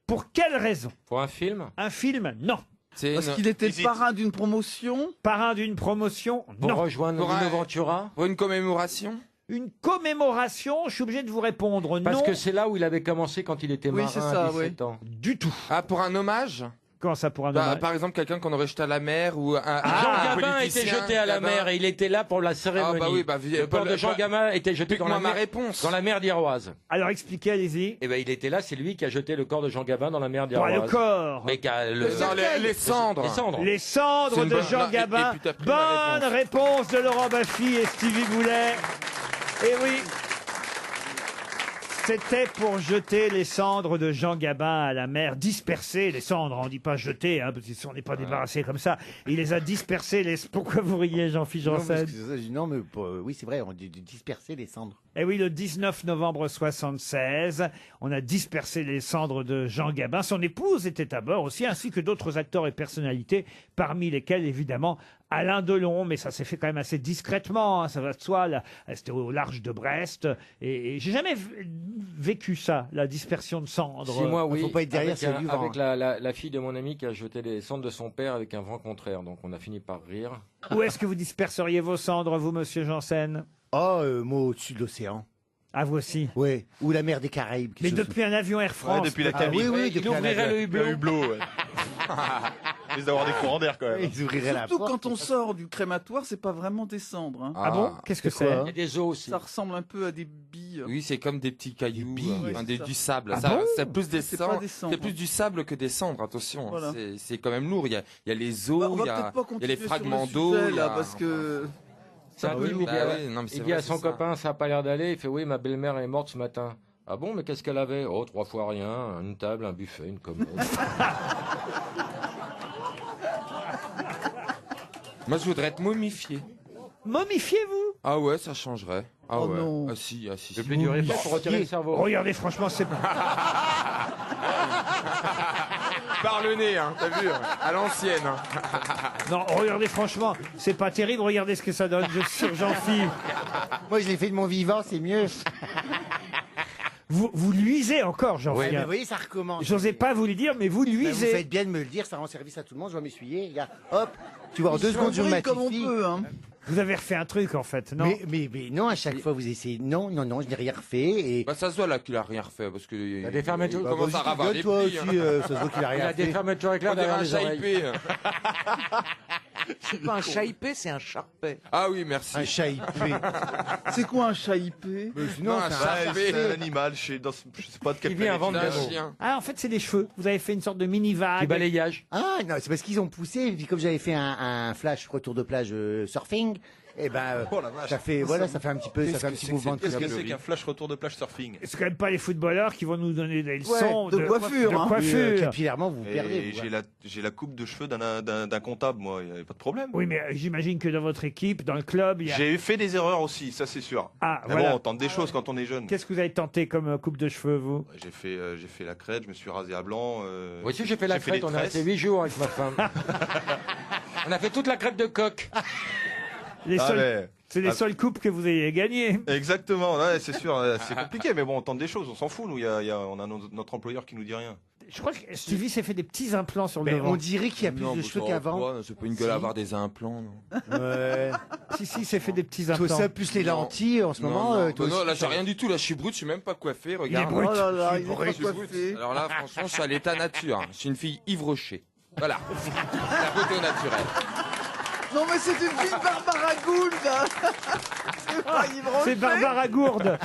Pour quelle raison?
Pour un film?
Un film? Non.
Parce qu'il était le parrain d'une promotion.
Parrain d'une promotion?
Pour
Non.
rejoindre Lino Ventura?
Pour une commémoration?
Une commémoration? Je suis obligé de vous répondre non.
Parce que c'est là où il avait commencé quand il était
Oui,
marin
c'est ça,
à 17 ans.
Du tout.
Ah, pour un hommage?
Comment ça, pour un
Bah,
hommage?
par exemple, quelqu'un qu'on aurait jeté à la mer ou un
Jean Gabin
politicien,
était jeté à la
Gabin.
mer et il était là pour la cérémonie.
Ah bah oui, bah,
le corps de Jean Gabin était jeté dans la
Pique-moi ma
mer,
réponse.
dans la mer d'Iroise.
Alors expliquez, allez-y.
Et ben il était là, c'est lui qui a jeté le corps de Jean Gabin dans la mer
Pas
d'Iroise.
le corps.
Mais
Non, les cendres.
Les cendres.
Les cendres
C'est une
de
bonne-
Jean
non, et
Gabin.
puis t'as pris ma
Bonne réponse de Laurent Baffy et Stevie Boulet. Et oui. C'était pour jeter les cendres de Jean Gabin à la mer, disperser les cendres. On dit pas jeter, hein, parce qu'on n'est pas débarrassé comme ça. Il les a dispersés. Pourquoi vous riez, Jean-Philippe
Non, parce
Janssen?
que non, mais oui, c'est vrai, on dit de disperser les cendres.
Eh oui, le 19 novembre 76, on a dispersé les cendres de Jean Gabin. Son épouse était à bord aussi, ainsi que d'autres acteurs et personnalités, parmi lesquels, évidemment, Alain Delon, mais ça s'est fait quand même assez discrètement, hein, ça va de soi. Là, c'était au large de Brest. Et j'ai jamais vécu ça, la dispersion de cendres.
6 mois, oui.
Faut pas être derrière,
avec
c'est vivant.
avec la fille de mon ami qui a jeté les cendres de son père avec un vent contraire. Donc on a fini par rire.
Où est-ce que vous disperseriez vos cendres, vous, monsieur Janssen?
Oh, moi, au-dessus de l'océan.
Ah, vous aussi?
Oui, ou la mer des Caraïbes.
Mais depuis un avion Air France.
Ouais, depuis la
Ah,
cabine.
oui,
Il
depuis un
ouvrirait
avion.
le hublot. Ouais. Il risque d'avoir des courants d'air quand même.
Ils ouvriraient la
Surtout
porte.
quand on sort du crématoire, c'est pas vraiment des cendres. Hein.
Ah bon? Qu'est-ce que c'est?
Il y a des os aussi.
Ça ressemble un peu à des billes.
Oui, c'est comme des petits cailloux,
billes,
enfin,
c'est ça.
du sable.
Ah
Ça,
bon
c'est plus des
C'est pas
cendres.
des cendres.
C'est plus du sable que des cendres. Attention, hein.
Voilà.
C'est quand même lourd. Il y a les os,
Bah, on va
il y a
peut-être pas
il y a
continuer
les
sur
fragments
le
d'eau.
sujet,
il y a-
là, parce que
C'est un
oui,
type,
bah oui, non, mais c'est
il
vrai,
dit à
c'est
son
ça.
copain, ça n'a pas l'air d'aller. Il fait, oui, ma belle-mère est morte ce matin. Ah bon, mais qu'est-ce qu'elle avait? Oh, 3 fois rien, une table, un buffet, une commode.
Moi, je voudrais être momifié.
Momifiez-vous?
Ah ouais, ça changerait. Ah
Oh
ouais.
non.
Ah si, ah si.
Le
si.
plus dur effort pour retirer le cerveau.
Regardez, franchement, c'est...
Par le nez, hein, t'as vu, à l'ancienne. hein.
Non, regardez, franchement, c'est pas terrible. Regardez ce que ça donne sur Jean-Philippe.
Moi, je l'ai fait de mon vivant, c'est mieux.
Vous luisez encore,
Mais
Jean-Philippe.
vous voyez, ça recommence.
J'osais pas vous le dire, mais vous
Bah, vous
luisez.
faites bien de me le dire, ça rend service à tout le monde, je vais m'essuyer. Regarde, hop, tu vois, en 2
on
secondes, je
brille comme on
matifie.
peut. Hein.
Vous avez refait un truc, en fait, non?
Mais non, à chaque fois, vous essayez. Non, je n'ai rien refait. Et...
Bah, ça se voit là qu'il a rien refait parce que. Il
a des fermetures.
Il
Bah,
commence
vas-y,
à ravoir
gueule,
des
toi
plis.
aussi,
hein.
ça se voit qu'il a
Il
rien
a des
fait.
fermetures éclairs
On dirait
derrière
un
les oreilles.
chaipé.
C'est pas un chaipé, c'est un charpet.
Ah oui, merci.
Un chat hypé.
C'est quoi un chat hypé?
Sinon,
Non,
c'est
un
un
chat
Ouais,
hypé.
c'est un animal, je sais pas de quelle
Il vient
planète.
inventer
C'est un
des mots.
chien.
Ah, en fait, c'est des cheveux. Vous avez fait une sorte de mini-vague.
Petit balayage.
Ah non, c'est parce qu'ils ont poussé. Et puis comme j'avais fait un flash retour de plage surfing, et ben
Oh la vache.
ça fait voilà, ça fait un petit peu, ça fait un petit mouvement de
Qu'est-ce que
culotte.
c'est qu'un flash retour de plage surfing?
C'est quand même pas les footballeurs qui vont nous donner des leçons
de coiffure,
de
hein.
coiffure.
Capillairement, vous vous perdez.
Et
vous,
j'ai la coupe de cheveux d'un comptable, moi, il n'y a pas de problème.
Oui, mais j'imagine que dans votre équipe, dans le club, il y a...
J'ai fait des erreurs aussi, ça c'est sûr.
Ah,
Mais
voilà.
bon, on tente des choses quand on est jeune.
Qu'est-ce que vous avez tenté comme coupe de cheveux, vous?
J'ai fait la crête, je me suis rasé à blanc.
Moi aussi, j'ai fait la
des
crête. On a
tresses.
resté 8 jours avec ma femme. On a fait toute la crête de coq.
Les
Ah,
seules-
mais-
C'est les
Ah.
seules coupes que vous ayez gagnées.
Exactement, ouais, c'est sûr, c'est compliqué, mais bon, on tente des choses, on s'en fout, nous, on a notre employeur qui nous dit rien.
Je crois que Stevie s'est fait des petits implants sur le
Mais
devant.
on dirait qu'il y a plus
Non,
de
mais
cheveux
ça
qu'avant.
va pas, C'est pas une gueule à avoir des implants, non.
Ouais.
Si, il s'est fait des petits
Toi,
implants.
ça plus les
Non.
lentilles en ce moment.
non,
toi
non,
aussi,
là, j'ai
ça-
rien du tout. Là, je suis brut, je suis même pas coiffé. Regarde.
brut.
Oh là là, il est
brut,
pas
je suis
coiffé.
Alors là, franchement, je suis à l'état nature. Je suis une fille Yves Rocher. Voilà. La beauté naturelle.
Non mais c'est une fille Barbara Gould. C'est pas Yves Rocher.
C'est Barbara Gourde.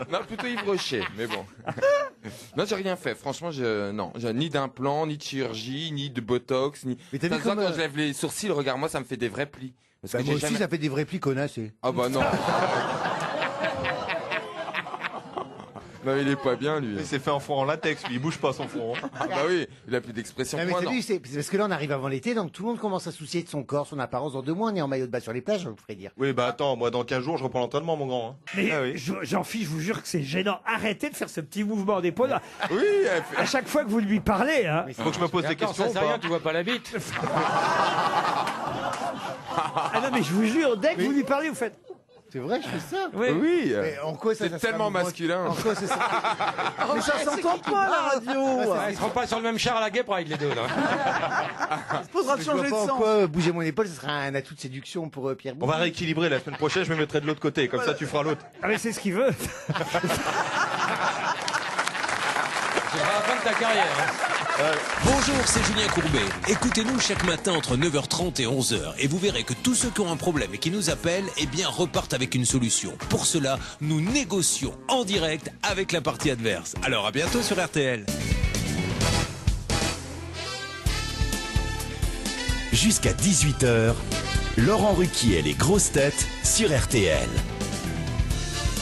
Non, plutôt Yves Rocher, mais bon. Non, j'ai rien fait. Franchement, non, j'ai ni d'implant, ni de chirurgie, ni de botox, ni.
Mais t'as
Ça
vu
se voit
comme,
quand je lève les sourcils, regarde, moi, ça me fait des vrais plis. Parce
Bah,
que
moi
j'ai
aussi,
jamais.
ça fait des vrais plis connasses.
Ah bah non. Non, il est pas bien, lui.
Il s'est fait un front en latex, lui, il bouge pas son front.
Ah bah oui, il a plus d'expression
Ah,
que
mais
moi,
t'as
non.
vu, c'est parce que là on arrive avant l'été, donc tout le monde commence à se soucier de son corps, son apparence. Dans 2 mois, on est en maillot de bain sur les plages, je vous ferai dire.
Oui, bah attends, moi, dans 15 jours, je reprends l'entraînement, mon grand. hein.
Mais
Ah oui.
Jean-Philippe, je vous jure que c'est gênant. Arrêtez de faire ce petit mouvement d'épaule.
Oui, elle fait-
À chaque fois que vous lui parlez, hein.
Faut que je me pose des
Attends,
questions
ça
ou
c'est rien,
pas
tu vois pas la bite.
Ah non, mais je vous jure, dès que vous lui parlez, vous faites.
C'est vrai, je fais ça.
Oui.
Oui.
Mais en quoi ça
C'est
sera
tellement
un mouvement-
masculin.
En quoi ça sera-
Mais ça s'entend pas à la radio.
Ah, ils seront pas sur le même char à la Gay Pride, les deux, là.
Faudra
Je vois
changer de
pas en
sens.
quoi bouger mon épaule, ce sera un atout de séduction pour Pierre
On
Boulle.
va rééquilibrer la semaine prochaine, je me mettrai de l'autre côté, comme ça tu feras l'autre.
Ah, mais c'est ce qu'il veut.
Ce sera la fin de ta carrière. hein.
Bonjour, c'est Julien Courbet. Écoutez-nous chaque matin entre 9h30 et 11h et vous verrez que tous ceux qui ont un problème et qui nous appellent, eh bien, repartent avec une solution. Pour cela, nous négocions en direct avec la partie adverse. Alors à bientôt sur RTL.
Jusqu'à 18h, Laurent Ruquier et les grosses têtes sur RTL.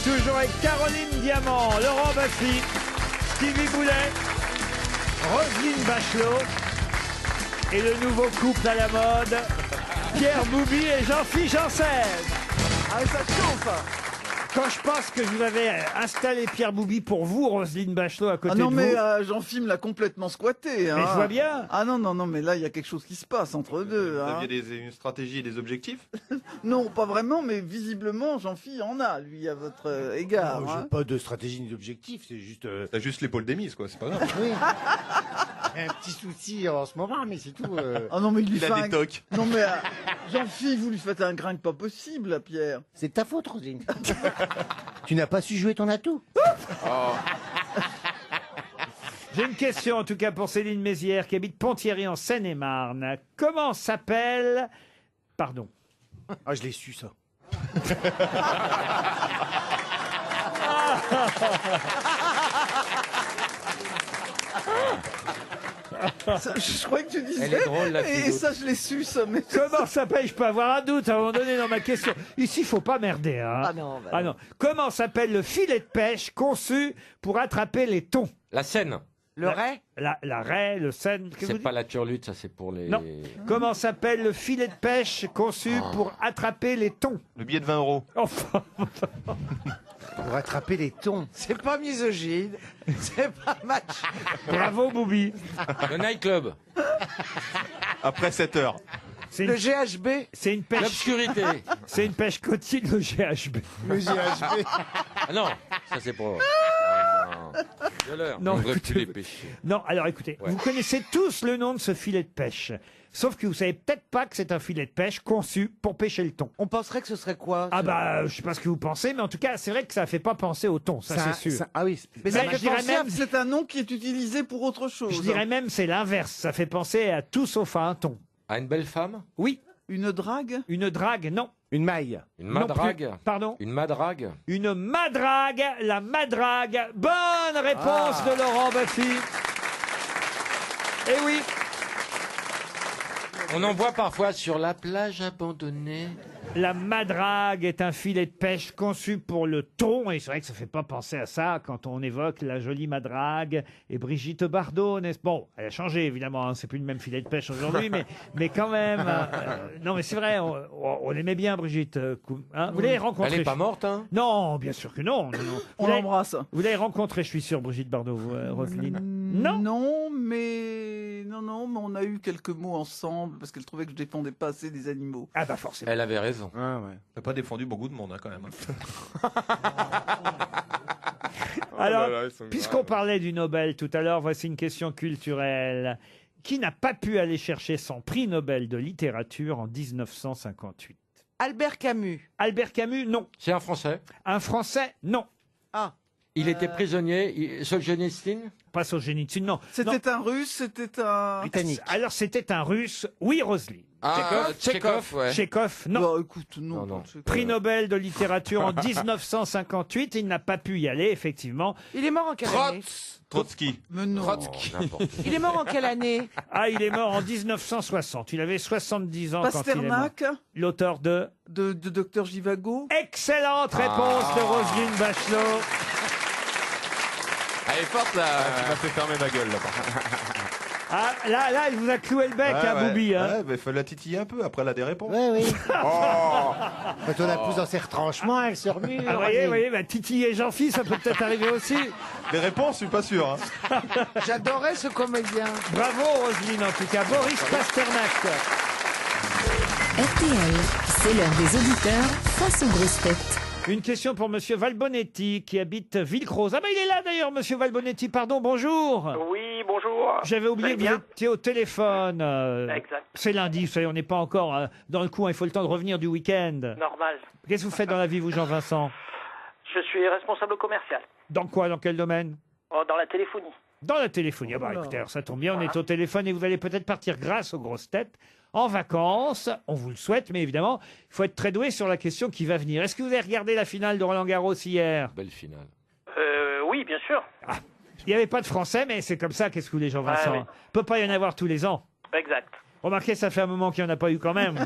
Toujours avec Caroline Diamant, Laurent Baffy, Stevie Boulet, Roselyne Bachelot et le nouveau couple à la mode, Pierre Boubi et Jean-Philippe Janssen.
Ah, ça chauffe.
Quand je pense que je vous avais installé Pierre Boubi pour vous, Roselyne Bachelot, à côté
Ah non,
de
mais
vous.
Jean-Philippe l'a complètement squatté. Hein.
Mais je vois bien.
Ah non, mais là, il y a quelque chose qui se passe entre deux.
Vous
hein.
aviez une stratégie et des objectifs?
Non, pas vraiment, mais visiblement, Jean-Philippe en a, lui, à votre égard.
Non,
hein.
j'ai pas de stratégie ni d'objectif, c'est juste.
T'as juste l'épaule d'émise, quoi, c'est pas grave.
Oui. J'ai un petit souci en ce moment, mais c'est tout.
Ah non, mais il lui
Il
fait
a
un...
des tocs.
Non, mais Jean-Philippe, vous lui faites un grain pas possible, à Pierre.
C'est de ta faute, Roselyne. Tu n'as pas su jouer ton atout.
J'ai une question en tout cas pour Céline Mézières qui habite Ponthierry en Seine-et-Marne. Comment s'appelle... Pardon.
Ah, je l'ai su, ça.
Ça, je croyais que tu disais.
Elle est drôle, la fille
Et ça, je l'ai su, ça. Mais...
Comment s'appelle... Je peux avoir un doute à un moment donné dans ma question. Ici, il faut pas merder. Hein.
Ah non, bah
Ah non. Comment s'appelle le filet de pêche conçu pour attraper les thons?
La Seine.
Le raie
La raie, le Seine. qu'est-ce que
C'est
vous
pas la turlute, ça c'est pour les.
Non. Comment s'appelle le filet de pêche conçu
Ah.
pour attraper les thons?
Le billet de 20 euros.
Enfin,
Pour attraper les thons.
C'est pas misogyne, c'est pas match.
bravo Boubi.
Le nightclub.
Après 7 heures.
C'est
Le
une,
GHB,
c'est une pêche.
L'obscurité.
C'est une pêche quotidienne, le GHB.
Le GHB.
Ah non, ça c'est pour. Violeur.
Non,
On devrait
écoutez-
plus les pêcher.
Non, alors écoutez,
Ouais.
vous connaissez tous le nom de ce filet de pêche. Sauf que vous savez peut-être pas que c'est un filet de pêche conçu pour pêcher le thon.
on penserait que ce serait quoi
Ah
ça
bah, je sais pas ce que vous pensez, mais en tout cas, c'est vrai que ça fait pas penser au thon, ça c'est sûr.
Ah oui.
Mais
Mais
ça
je
fait
dirais
penser
même,
C'est un nom qui est utilisé pour autre chose.
je dirais même c'est l'inverse. Ça fait penser à tout sauf à un thon.
À une belle femme.
Oui,
Une drague.
une drague, non.
Une maille.
Une
Non
madrague.
plus. Pardon.
Une madrague.
Une madrague, la madrague. Bonne réponse de Laurent Baffy. Eh oui.
On en voit parfois sur la plage abandonnée.
La madrague est un filet de pêche conçu pour le thon, et c'est vrai que ça fait pas penser à ça quand on évoque la jolie madrague et Brigitte Bardot, n'est-ce pas? Bon, elle a changé évidemment, hein, c'est plus le même filet de pêche aujourd'hui, mais quand même. Non, mais c'est vrai, on aimait bien Brigitte. Hein, vous l'avez rencontrée?
Elle est pas morte, hein?
Non, bien sûr que non. non.
On
Vous l'avez-
l'embrasse.
Vous l'avez rencontrée, je suis sûr, Brigitte Bardot, vous, Roselyne. Non.
Non, mais on a eu quelques mots ensemble parce qu'elle trouvait que je défendais pas assez des animaux.
Ah bah forcément.
Elle avait raison.
Ah ouais.
T'as pas défendu beaucoup de monde, hein, quand même.
Alors,
là là, ils sont
puisqu'on
graves.
parlait du Nobel tout à l'heure, voici une question culturelle. Qui n'a pas pu aller chercher son prix Nobel de littérature en 1958?
Albert Camus.
Albert Camus, non.
C'est un Français.
Un Français, non.
Ah,
Il était prisonnier. Solzhenitsyn.
Pas Solzhenitsyn, non. Non.
C'était un russe, c'était un...
Britannique.
Alors, c'était un Russe. Oui, Roselyne.
Ah, Tchekhov, ouais.
Tchekhov, non.
Bah, écoute, non.
Non.
Prix Nobel de littérature en 1958. Il n'a pas pu y aller, effectivement.
il est mort en quelle année
Trotsky.
Mais non.
Trotsky. N'importe quoi.
Il est mort en quelle année
Ah, il est mort en 1960. Il avait 70 ans quand il est mort.
Pasternak,
L'auteur de...
de Docteur Givago.
Excellente réponse de Roselyne Bachelot.
Elle est forte là.
Tu m'as fait fermer ma gueule, là, par contre.
Ah, là, il vous a cloué le bec, hein, Boubi. Hein.
Ouais, mais fallait la titiller un peu, après elle a des réponses.
Oui, oui.
Oh.
Quand on la pousse dans ses retranchements, elle se remue.
Ah, vous voyez, bah, titiller Jean-Philippe, ça peut peut-être arriver aussi.
Les réponses, je suis pas sûr. Hein.
J'adorais ce comédien.
Bravo, Roselyne, en tout cas. Boris Pasternak.
RTL, c'est l'heure des auditeurs face aux grosses têtes.
Une question pour Monsieur Valbonetti, qui habite Villecroze. Ah ben, il est là, d'ailleurs, Monsieur Valbonetti. Pardon, bonjour.
Oui, bonjour.
J'avais oublié que vous étiez au téléphone.
Exact.
C'est lundi, vous savez, on n'est pas encore dans le coup. Il faut le temps de revenir du week-end.
Normal.
Qu'est-ce que vous faites dans la vie, vous, Jean-Vincent?
Je suis responsable commercial.
Dans quoi? Dans quel domaine?
Dans la téléphonie.
Dans la téléphonie. Ah bah, écoutez, alors ça tombe bien, on est au téléphone et vous allez peut-être partir grâce aux grosses têtes en vacances. On vous le souhaite, mais évidemment, il faut être très doué sur la question qui va venir. Est-ce que vous avez regardé la finale de Roland-Garros hier?
Belle finale.
Oui, bien sûr.
Il n'y avait pas de Français, mais c'est comme ça. Qu'est-ce que vous voulez, Jean-Vincent?
Ouais, oui.
Il ne peut pas y en avoir tous les ans.
Exact.
Remarquez, ça fait un moment qu'il n'y en a pas eu quand même.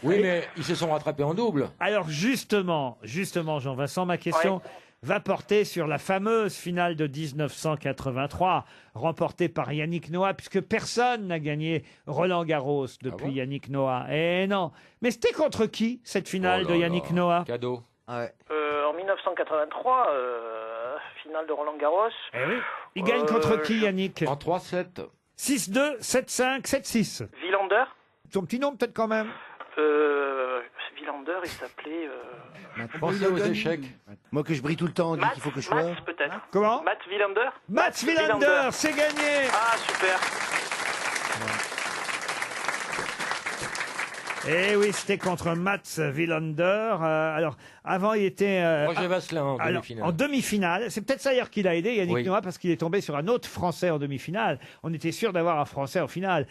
Oui, mais ils se sont rattrapés en double.
Alors justement, Jean-Vincent, ma question va porter sur la fameuse finale de 1983, remportée par Yannick Noah, puisque personne n'a gagné Roland-Garros depuis Yannick Noah. Eh non. Mais c'était contre qui, cette finale
Oh là
de Yannick
là.
Noah?
Cadeau.
En 1983, finale de Roland-Garros.
Eh oui. Il gagne contre qui, Yannick?
En 3-7.
6-2, 7-5, 7-6.
Villander.
Son petit nom, peut-être, quand même.
Villander, il s'appelait...
Pensez aux échecs.
Moi que je brille tout le temps, on dit qu'il faut que je sois.
Mats, peut-être.
Comment?
Matt Villander.
Mats Villander, c'est gagné.
Ah, super.
Eh oui, c'était contre Mats Wilander. Alors, avant, il était...
Roger Vasselin en
alors,
demi-finale.
en demi-finale. C'est peut-être ça d'ailleurs qui l'a aidé, Yannick
Oui.
Noah, parce qu'il est tombé sur un autre Français en demi-finale. On était sûr d'avoir un Français en finale.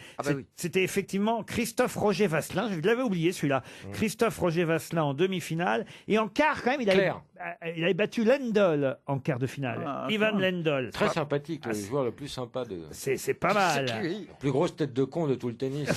C'était effectivement Christophe Roger Vasselin. Je l'avais oublié, celui-là. Christophe Roger Vasselin en demi-finale. Et en quart, quand même, il avait battu Lendl en quart de finale. Ivan Lendl.
Très sympathique, le joueur le plus sympa de...
C'est pas mal.
La plus grosse tête de con de tout le tennis.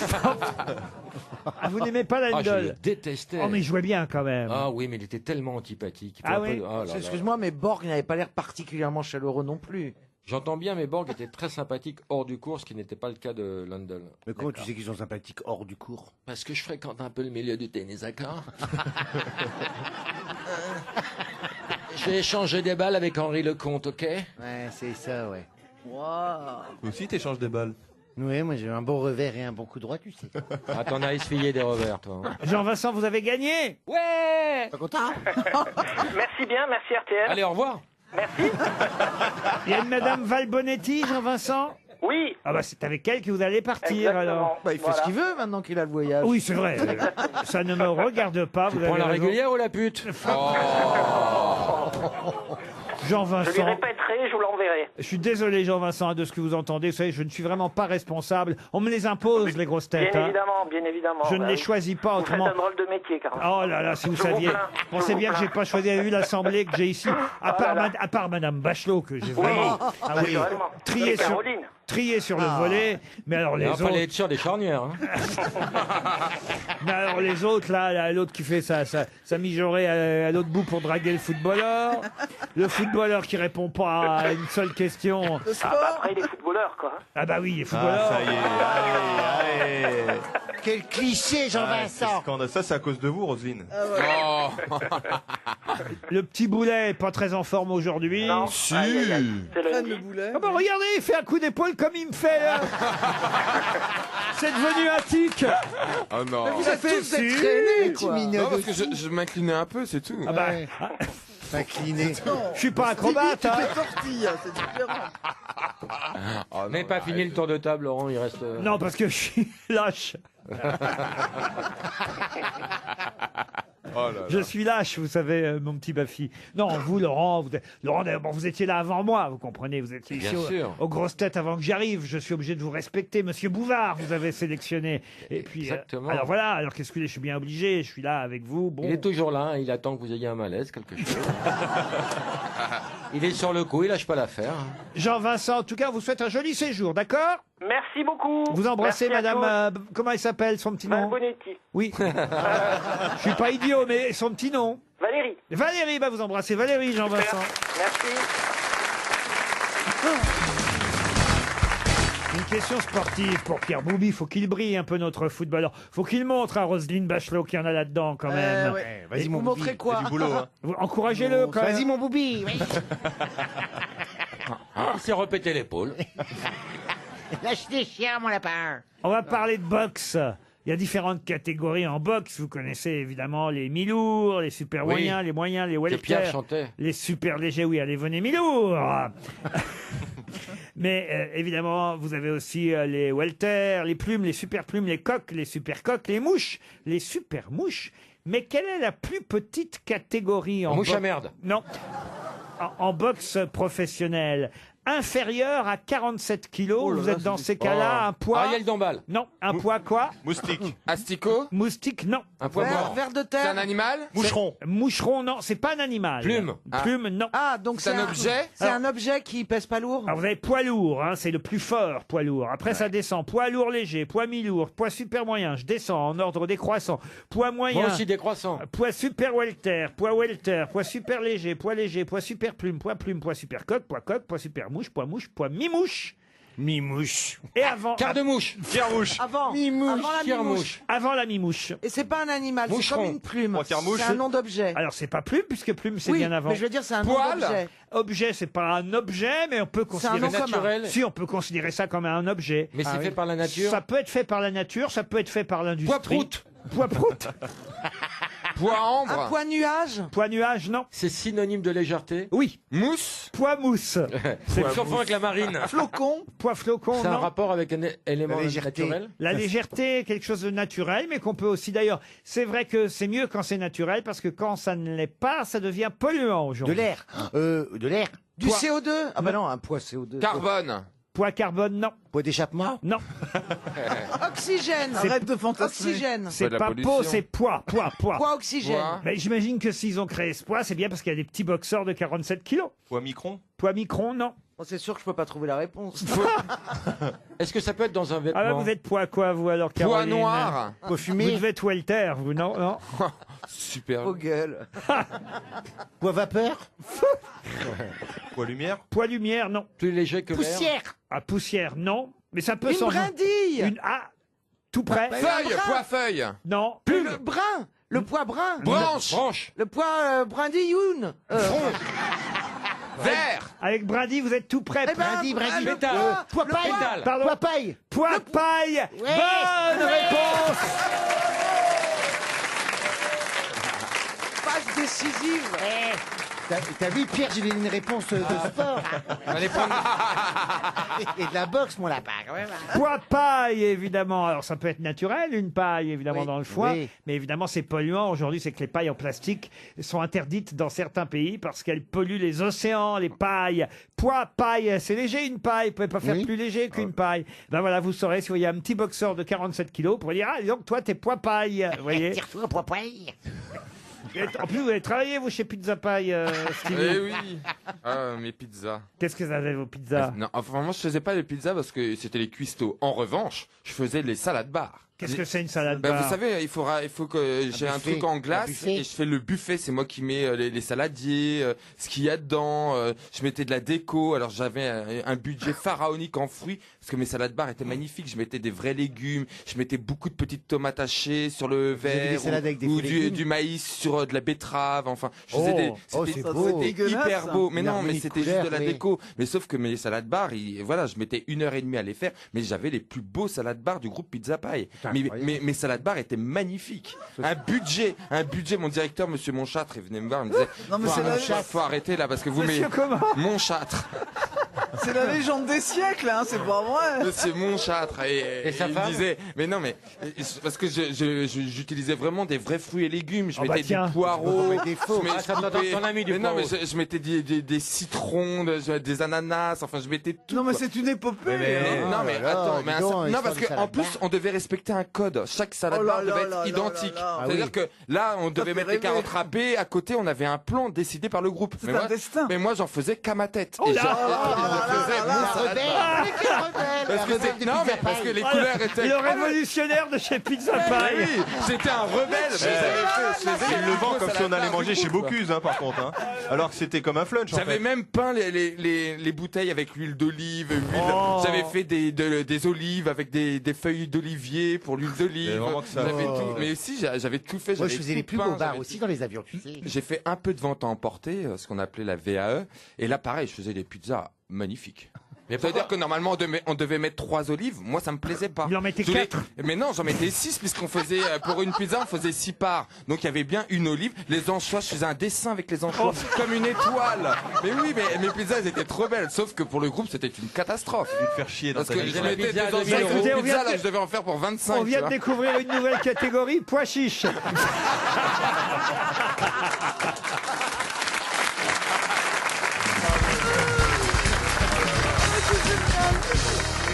Ah, vous n'aimez pas Lendl?
Ah, je le détestais.
Oh, mais il jouait bien quand même.
Ah oui, mais il était tellement antipathique.
Ah oui.
Excuse-moi, mais Borg n'avait pas l'air particulièrement chaleureux non plus.
J'entends bien, mais Borg était très sympathique hors du cours, ce qui n'était pas le cas de Lendl.
Mais comment tu sais qu'ils sont sympathiques hors du cours?
Parce que je fréquente un peu le milieu du tennis à Caen. J'ai échangé des balles avec Henri Lecomte, ok?
Ouais, c'est ça, ouais.
Waouh.
Toi aussi, t'échanges des balles.
Ouais, moi j'ai un bon revers et un bon coup droit, tu sais.
Ah, t'en as essuyé des revers, toi.
Jean-Vincent, vous avez gagné.
Ouais.
Pas content?
Merci bien, merci RTL.
Allez, au revoir.
Merci.
Il y a une Madame Valbonetti, Jean-Vincent?
Oui.
Ah bah c'est avec elle que vous allez partir.
Exactement.
Alors.
Bah, il fait ce qu'il veut maintenant qu'il a le voyage.
Oui, c'est vrai. Ça ne me regarde pas.
Tu
vous
prends
avez
la
raison.
régulière ou la pute?
Je lui
Jean-Vincent,
répéterai, je vous l'enverrai.
je suis désolé Jean-Vincent de ce que vous entendez. Vous savez, je ne suis vraiment pas responsable. On me les impose, les grosses têtes.
Bien
hein.
évidemment, bien évidemment.
Je ne
Bah
les
oui.
choisis pas
Vous
autrement.
faites un drôle de métier, quand même.
Oh là là, si vous
Je vous
saviez.
plains, je
Pensez
vous
bien que j'ai
plains.
pas choisi vu l'assemblée que j'ai ici. À part Madame Bachelot, que j'ai vraiment
Ah oui, naturellement.
trié
Et
sur,
Caroline.
trié sur le volet. Mais alors les
Il
autres.
fallait être sûr des charnières. Hein.
Mais alors les autres, là, l'autre qui fait sa mijaurée à l'autre bout pour draguer le footballeur qui répond pas à une seule question.
Ah, bah après, les footballeurs, quoi.
Ah bah oui, les footballeurs.
Ah, ça y est, allez, allez.
Quel cliché,
Ah,
Jean-Vincent!
c'est scandaleux. Ça, c'est à cause de vous, Roselyne.
Oh.
Le petit boulet est pas très en forme aujourd'hui.
Non.
Si.
Aïe, aïe, aïe. C'est
Prenne
lundi.
le boulet.
Ah bah regardez, il fait un coup d'épaule comme il me fait là. C'est devenu un tic.
Oh non.
Vous êtes tous
si.
traînés, quoi.
Non, parce que je m'inclinais un peu, c'est tout.
Ah bah,
Ouais. Incliné.
je suis pas acrobate.
Tu
hein.
fais tortille, c'est différent.
Oh,
On n'est pas fini le tour de table, Laurent, il reste...
Non, parce que je suis lâche.
Oh là là.
Je suis lâche, vous savez, mon petit Bafi. Non, vous, Laurent, Laurent, d'ailleurs, bon, vous étiez là avant moi, vous comprenez, vous étiez
Bien
ici
sûr.
aux grosses têtes avant que j'arrive. Je suis obligé de vous respecter. Monsieur Bouvard, vous avez sélectionné. Et puis,
Exactement.
alors voilà, alors qu'est-ce que je suis bien obligé, je suis là avec vous. Bon.
Il est toujours là, hein, il attend que vous ayez un malaise, quelque chose. Il est sur le coup, il lâche pas l'affaire.
Jean-Vincent, en tout cas, on vous souhaite un joli séjour, d'accord?
Merci beaucoup.
Vous embrassez
Merci à
madame,
tous.
comment elle s'appelle, son petit nom?
Valbonetti.
Oui. Je suis pas idiot, mais son petit nom.
Valérie.
Valérie, bah vous embrassez Valérie, Jean-Vincent.
Merci.
Une question sportive pour Pierre Boubi. Faut qu'il brille un peu, notre footballeur. Faut qu'il montre à Roselyne Bachelot qu'il y en a là-dedans, quand même.
Ouais.
Vas-y,
Et
mon
vous
boubi.
montrez quoi?
Du boulot, hein.
Vous encouragez-le, quand même.
Vas-y, mon boubi. Oui.
Il s'est repété l'épaule.
Lâche des chiens, mon lapin.
On va parler de boxe. Il y a différentes catégories en boxe. Vous connaissez évidemment les mi-lourds, les super
Oui.
moyens, les moyens, les
Que Pierre
welter,
chantait.
les super légers. Oui, allez, venez mi-lourds. Mais évidemment, vous avez aussi les welter, les plumes, les super plumes, les coqs, les super coqs, les mouches, les super mouches. Mais quelle est la plus petite catégorie en
Mouche à
boxe?
merde.
Non. En boxe professionnelle. Inférieur à 47 kilos,
Oh là
vous
là,
êtes dans
c'est
ces cas-là, un poids...
Ariel Dombal.
Non, un poids quoi?
Moustique.
Asticot.
Moustique, non.
Un poids mort.
Ver de
C'est un
terre.
animal.
Moucheron.
Moucheron, non, c'est pas un animal.
Plume.
Plume, non.
Ah, donc
C'est un objet.
C'est un objet qui pèse pas lourd.
Alors vous avez poids lourd, hein, c'est le plus fort, poids lourd. Après ça descend, poids lourd léger, poids mi-lourd, poids super moyen, je descends en ordre décroissant, poids moyen,
Moi aussi décroissant.
poids super welter, poids super léger, poids super plume, poids super coq, poids super mouche, poids mi-mouche.
Mimouche.
Et avant.
Quart de mouche.
Tire-mouche.
Avant.
Mimouche.
Avant la mimouche.
Avant la mimouche.
Et c'est pas un animal, c'est
Moucheron.
comme une plume.
Tire-mouche.
C'est un nom d'objet.
Alors c'est pas plume puisque plume c'est
Oui,
bien avant.
mais je veux dire, c'est un nom
Poil.
d'objet.
Objet, c'est pas un objet, mais on peut
C'est un
considérer
nom
ça.
commun.
Naturel.
Si on peut considérer ça comme un objet.
Mais c'est fait par la nature.
Ça peut être fait par la nature, ça peut être fait par l'industrie.
Poids-prout.
Poids-prout.
Poids ambre.
Un point nuage.
Poids nuage, non.
C'est synonyme de légèreté.
Oui.
Mousse.
Poids mousse.
C'est confond avec la marine.
Flocon.
Poids flocon,
C'est un
non.
rapport avec un élément
La légèreté.
naturel.
La légèreté est quelque chose de naturel, mais qu'on peut aussi d'ailleurs. C'est vrai que c'est mieux quand c'est naturel, parce que quand ça ne l'est pas, ça devient polluant
De
aujourd'hui.
l'air. De l'air.
Du
Poids.
CO2. Ah bah non, un poids CO2.
Carbone.
Poids carbone, non.
Poids d'échappement.
Non.
Oxygène.
Arrête de fantasmer.
Oxygène.
C'est
de la
pas
pollution.
peau, c'est poids.
Poids oxygène.
Poids.
Mais j'imagine que s'ils ont créé ce poids, c'est bien parce qu'il y a des petits boxeurs de 47 kilos.
Poids micron.
Poids micron, non.
Bon, c'est sûr que je peux pas trouver la réponse.
Est-ce que ça peut être dans un vêtement?
Ah là, vous êtes poids quoi, vous, alors,
Poids
Caroline?
noir.
Poids
Vous
fumé.
devez être welter, vous, non, non.
Super.
Aux gueules.
Poids vapeur.
Poids lumière.
Poids lumière, non.
Plus léger que l'air.
Poussière.
Ah, poussière, non. Mais ça peut
Une
s'en...
brindille.
Une... Ah, tout près.
Feuille.
bras.
Poids feuille.
Non.
Le brun. Le poids brun.
Branche.
Le poids brindilloun.
Vert.
Avec brindille, vous êtes tout près.
Eh ben,
Brindille, brindille.
le
Métal.
Poids
le
paille.
Métal.
Pardon.
Poids paille.
Poids paille. Bonne réponse.
Passe décisive.
T'as vu, Pierre, j'ai donné une réponse de sport.
Allez prendre.
Et de la boxe, mon lapin, quand même.
Poids paille, évidemment. Alors, ça peut être naturel, une paille, évidemment,
Oui.
dans le foie.
Oui.
Mais évidemment, c'est polluant. Aujourd'hui, c'est que les pailles en plastique sont interdites dans certains pays parce qu'elles polluent les océans, les pailles. Poids, paille, c'est léger, une paille. Vous pouvez pas faire
Oui.
plus léger qu'une paille. Ben voilà, vous saurez, si vous voyez un petit boxeur de 47 kilos, pour dire, ah, dis donc, toi, t'es poids paille. Vous voyez?
Tire-toi, poids paille.
En plus, vous avez travaillé, vous, chez Pizza Paille, Stevie.
Eh oui. Ah, mes pizzas.
Qu'est-ce que vous avez, vos pizzas?
Non, enfin, moi, je faisais pas les pizzas parce que c'était les cuistots. En revanche, je faisais les salades bar.
Qu'est-ce que c'est une salade
Ben,
bar?
vous savez, il faut que j'ai un
buffet.
truc en
Un
glace
buffet.
et je fais le buffet. C'est moi qui mets les saladiers, ce qu'il y a dedans. Je mettais de la déco. Alors j'avais un budget pharaonique en fruits parce que mes salades bar étaient magnifiques. Je mettais des vrais légumes. Je mettais beaucoup de petites tomates hachées sur le
avez des
verre
salades avec des
ou
faux légumes
du maïs sur de la betterave. Enfin, je faisais des.
Oh,
c'était-
c'est beau.
C'était
Dégueulasse,
hyper beau. Mais
Une
non, mais
harmonie de
c'était juste
couleurs,
de la
oui.
déco. Mais sauf que mes salades bar, voilà, je mettais 1h30 à les faire. Mais j'avais les plus beaux salades bar du groupe Pizza Pie. Mes salades bar étaient magnifiques. Un budget. Mon directeur, monsieur Monchâtre, il venait me voir, il me disait,
Non, mais c'est
faut arrêter là parce que vous
Monsieur comment?
Monchâtre.
c'est la légende des siècles, hein, c'est pas vrai.
Monsieur Monchâtre et
sa
il
femme
me disait, mais non mais parce que j'utilisais vraiment des vrais fruits et légumes. Je
Oh bah
mettais
tiens.
du poireau.
Des faux.
Je mets-
Ah, ça
je
doit
coupais-
être ton ami, du
mais non, mais
poireau.
je mettais des citrons, des ananas. Enfin, je mettais tout.
Non, mais
quoi.
c'est une épopée.
Mais
hein.
non mais
là là,
attends,
dis
mais
donc,
non
histoire
parce
de
que
salade
en plus
bar.
on devait respecter un code. Chaque salade
Oh là
bar devait
là
être
là là
identique.
là là.
Ah
C'est-à-dire
oui.
que là on devait
fait
mettre les
rêver.
carottes râpées. À côté on avait un plan décidé par le groupe.
C'est un destin.
Mais moi j'en faisais qu'à ma tête.
Oh
Et
là
je-
là
je faisais
là là
mon
là
salade
Rebelle.
bar.
Mais quel rebelle.
Parce que
Rebelle
c'est-
de
non
Pizza
mais parce que
Pie.
les couleurs étaient.
Le révolutionnaire de chez Pizza
Mais
Pie.
oui, j'étais un rebelle. Mais j'avais fait- je faisais
Il
les
le vend
grosses
comme si on
salades
allait
bar
manger
du
chez
groupe.
Bocuse, hein, par contre. Hein. Alors que c'était comme un flunch. En
J'avais
fait.
même peint les bouteilles avec l'huile d'olive,
Oh.
J'avais fait des olives avec des feuilles d'olivier pour l'huile d'olive.
Mais vraiment que ça-
J'avais
Oh.
tout. Mais aussi, j'avais tout fait.
Moi, je
j'avais
faisais
tout
les plus
peint,
beaux bars
j'avais
aussi
tout-
dans les avions, tu sais.
J'ai fait un peu de vente à emporter, ce qu'on appelait la VAE. Et là, pareil, je faisais des pizzas magnifiques.
Mais
Ça veut dire que normalement on devait mettre 3 olives. Moi, ça me plaisait pas.
Vous en mettez
Je voulais-
4.
Mais non, j'en mettais 6 puisqu'on faisait pour une pizza, on faisait 6 parts. Donc il y avait bien une olive. Les anchois, je faisais un dessin avec les anchois comme une étoile. Mais oui, mais mes pizzas elles étaient trop belles. Sauf que pour le groupe, c'était une catastrophe.
Tu te faire chier dans
Parce
ta
que
vie.
je
la
mettais des
pizza à
anchois
2000
sur
euros.
une
Écoutez, on vient
pizza,
de-
là, je devais en faire pour 25.
On vient
tu
de
vois.
découvrir une nouvelle catégorie, pois chiche.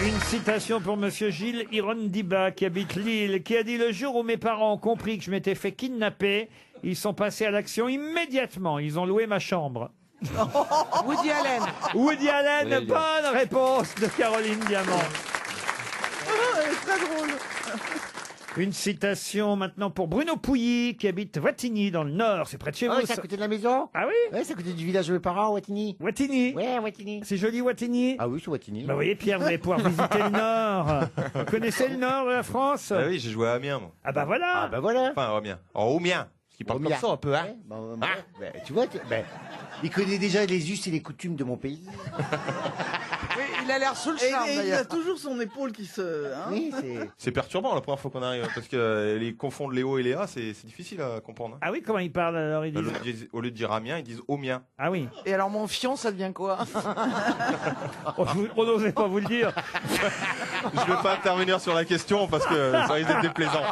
Une citation pour Monsieur Gilles Hirondiba, qui habite Lille, qui a dit: le jour où mes parents ont compris que je m'étais fait kidnapper, ils sont passés à l'action immédiatement. Ils ont loué ma chambre.
Woody Allen.
Woody Allen,
Oui, oui.
bonne réponse de Caroline Diamant.
Ah, elle est très drôle.
Une citation maintenant pour Bruno Pouilly, qui habite Wattignies, dans le Nord. C'est près de chez vous.
c'est à côté de la maison.
Ah oui?
Ouais, c'est à côté du village de mes parents, Wattignies.
Wattignies.
Ouais, Wattignies.
C'est joli, Wattignies.
Ah oui, c'est Wattignies.
Bah, vous voyez, Pierre, vous allez pouvoir visiter le Nord. Vous connaissez le Nord de la France?
Ah oui, j'ai joué à Amiens, moi.
Ah bah voilà.
Ah bah voilà.
Enfin, à Amiens. En Amiens. Parce qu'il parle comme ça un peu, hein.
Ouais, tu vois, il connaît déjà les us et les coutumes de mon pays.
Oui, il a l'air sous le charme,
Et il a
d'ailleurs.
toujours son épaule qui se... hein.
Oui, c'est...
C'est perturbant la première fois qu'on arrive, parce que les confondre les O et les A, c'est difficile à comprendre.
Ah oui, comment ils parlent alors? Ils disent...
Au lieu de dire Amiens, ils disent Omien.
Ah oui.
Et alors, mon fion, ça devient quoi?
On n'osait pas vous le dire.
Je ne vais pas intervenir sur la question parce que ça risque d'être déplaisant.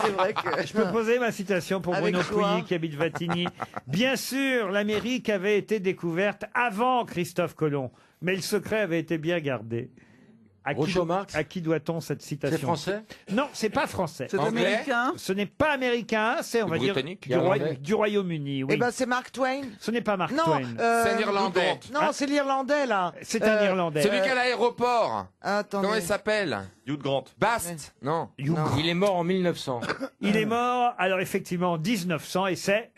C'est vrai que...
Je peux poser ma citation pour
Avec
Bruno
joie.
Pouilly, qui habite Wattignies. Bien sûr, l'Amérique avait été découverte avant Christophe Colomb, mais le secret avait été bien gardé.
Groucho Marx.
À qui doit-on cette citation?
C'est français?
Non, c'est pas français.
C'est
Anglais?
américain.
Ce n'est pas américain, c'est, on va dire,
Britannique?
Irlandais?
du Royaume-Uni. Oui.
Eh ben, c'est Mark Twain.
Ce n'est pas Mark
Non,
Twain.
C'est un Irlandais.
Non, c'est l'Irlandais, là.
C'est un Irlandais.
Celui qui a l'aéroport.
Attendez.
Comment il s'appelle?
Hugh Grant.
Bast. Non.
Il est mort en 1900.
Il est mort, alors effectivement, en 1900, et c'est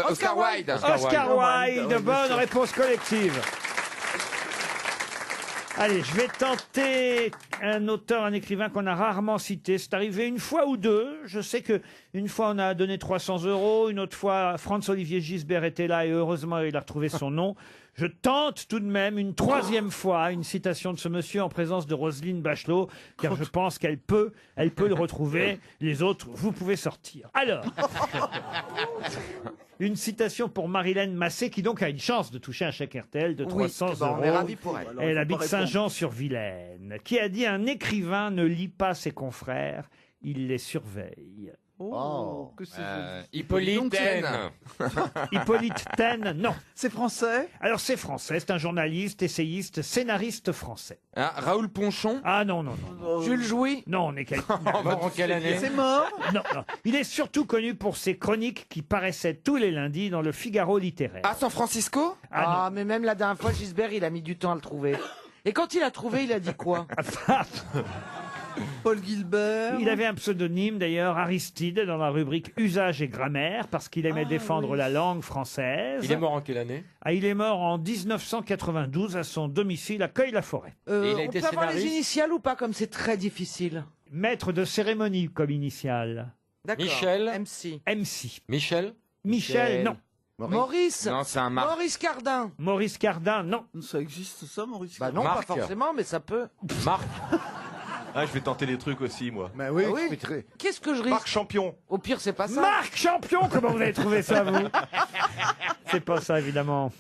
Oscar Wilde.
Oscar Wilde. Bonne réponse collective. Allez, je vais tenter un auteur, un écrivain qu'on a rarement cité. C'est arrivé une fois ou deux. Je sais que une fois on a donné 300 €, une autre fois Franz-Olivier Gisbert était là et heureusement il a retrouvé son nom. Je tente tout de même une troisième fois une citation de ce monsieur en présence de Roselyne Bachelot, car je pense qu'elle peut le retrouver. Les autres, vous pouvez sortir. Alors, une citation pour Marilène Massé, qui donc a une chance de toucher un chèque RTL de 300 €.
On est ravis pour elle.
Elle habite Saint-Jean-sur-Vilaine, qui a dit: un écrivain ne lit pas ses confrères, il les surveille.
Oh, que c'est
Hippolyte Taine.
Hippolyte Taine, non.
C'est français?
Alors c'est français, c'est un journaliste, essayiste, scénariste français.
Ah, Raoul Ponchon.
Ah non.
Jules Jouy?
Non, on est quelqu'un.
Mort en quelle année?
C'est mort?
Non. Il est surtout connu pour ses chroniques qui paraissaient tous les lundis dans le Figaro littéraire.
Ah, San Francisco?
Ah, mais même la dernière fois, Gisbert, il a mis du temps à le trouver. Et quand il a trouvé, il a dit quoi?
Paul Gilbert.
Il avait un pseudonyme d'ailleurs, Aristide, dans la rubrique Usage et grammaire, parce qu'il aimait défendre la langue française.
Il est mort en quelle année?
Ah, il est mort en 1992 à son domicile à Cueil-la-Forêt.
Et il a
On
été
peut avoir les
scénariste?
initiales ou pas, comme c'est très difficile?
Maître de cérémonie comme initiale.
D'accord.
Michel?
MC.
MC.
Michel?
Non.
Maurice?
Non, c'est un Marc.
Maurice Cardin?
Maurice Cardin, non.
Ça existe ça, Maurice?
Bah non,
Marc.
pas forcément, mais ça peut.
Marc?
Ah, je vais tenter les trucs aussi, moi.
Bah oui,
Ah oui.
tu fais très-
Qu'est-ce que je risque?
Marc Champion.
Au pire, c'est pas ça.
Marc Champion, comment vous avez trouvé ça, vous? C'est pas ça, évidemment.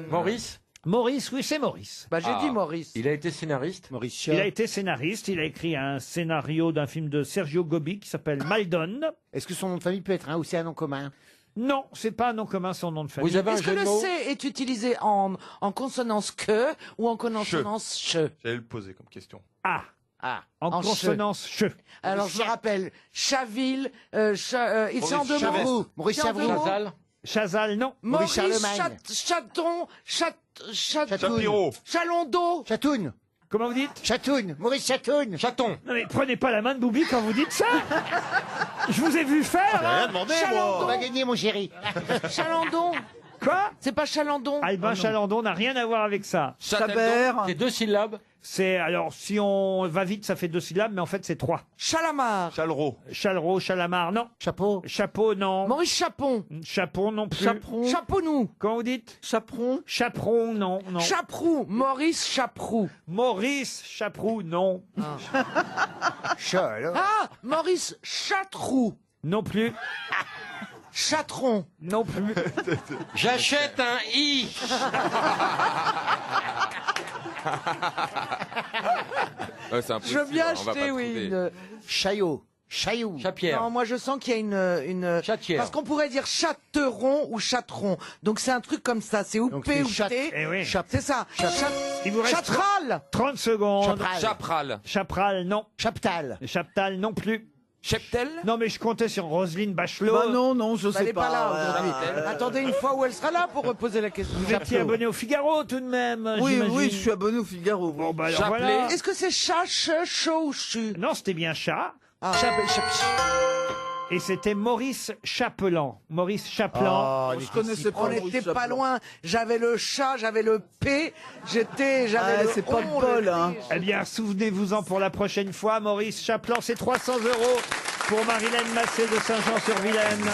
Maurice?
Maurice, oui, c'est Maurice.
Bah j'ai dit Maurice.
Il a été scénariste?
Maurice
Il a
Chia.
été scénariste, il a écrit un scénario d'un film de Sergio Gobi qui s'appelle Maldon.
Est-ce que son nom de famille peut être un ou c'est un nom commun?
Non, c'est pas un nom commun son nom de famille.
Vous avez un
Est-ce que
jeu de
le
mots?
C est utilisé en consonance que ou en consonance che?
J'allais le poser comme question.
Ah,
Ah,
en
che.
consonance che.
Alors je rappelle, Chaville, il c'est en deux
Chavez.
mots.
Maurice
C'est en deux
Chavroux.
mots.
Chazal?
Chazal, non.
Maurice
Charlemagne.
Chaton,
Chapiro.
Chalondeau.
Chatoun.
Comment vous dites?
Chatoun. Maurice Chatoun.
Chaton.
Non mais prenez pas la main de Boubi quand vous dites ça. Je vous ai vu faire.
J'ai rien
hein.
demandé,
On
moi.
va gagner, mon chéri.
Chalandon.
Quoi?
C'est pas Chalandon.
Albin Chalandon n'a rien à voir avec ça.
Chabert.
C'est 2 syllabes?
C'est, alors, si on va vite, ça fait 2 syllabes, mais en fait, c'est 3.
Chalamar.
Challereau.
Challereau, Chalamar, non.
Chapeau.
Chapeau, non.
Maurice Chapon.
Chapon, non plus.
Chaperon.
Chaponou.
Comment vous dites?
Chaperon.
Chaperon, non, non.
Chaprou. Maurice Chaprou.
Maurice Chaprou, non.
Chat, alors.
Ah, Maurice Chatrou.
Non plus.
Chatron.
Non plus.
J'achète un I.
C'est impossible,
Je veux bien
on va pas
acheter, oui.
trouver.
Une...
Chaillot. Chaillou.
Chapierre.
Non, moi je sens qu'il y a une...
Chatière.
Parce qu'on pourrait dire chateron ou chatron. Donc c'est un truc comme ça. C'est ou
Donc
P
c'est
ou
chat-
T.
Eh oui.
C'est ça.
Il vous reste
Chatral.
30 secondes.
Chapral.
Chapral.
Chapral, non.
Chaptal.
Chaptal, non plus.
Cheptel?
Non, mais je comptais sur Roselyne Bachelot.
Bah non, je
Elle
sais
n'est pas là aujourd'hui.
Cheptel.
Attendez une fois où elle sera là pour reposer la question.
Vous étiez abonné au Figaro tout de même,
Oui,
j'imagine.
oui, je suis abonné au Figaro.
Bon, bah alors
Chapelet.
voilà.
Est-ce que c'est chat, chaud ou chu?
Non, c'était bien chat.
Ah.
Et c'était Maurice Chapelan. Maurice Chapelan.
Je connaissais pas
On
Maurice
n'était pas
Chapelan.
loin. J'avais le chat, j'avais le P, j'avais le
c'est pas
on,
de bol, hein.
Eh bien, souvenez-vous-en pour la prochaine fois. Maurice Chapelan, c'est 300 € pour Marilène Massé de Saint-Jean-sur-Vilaine.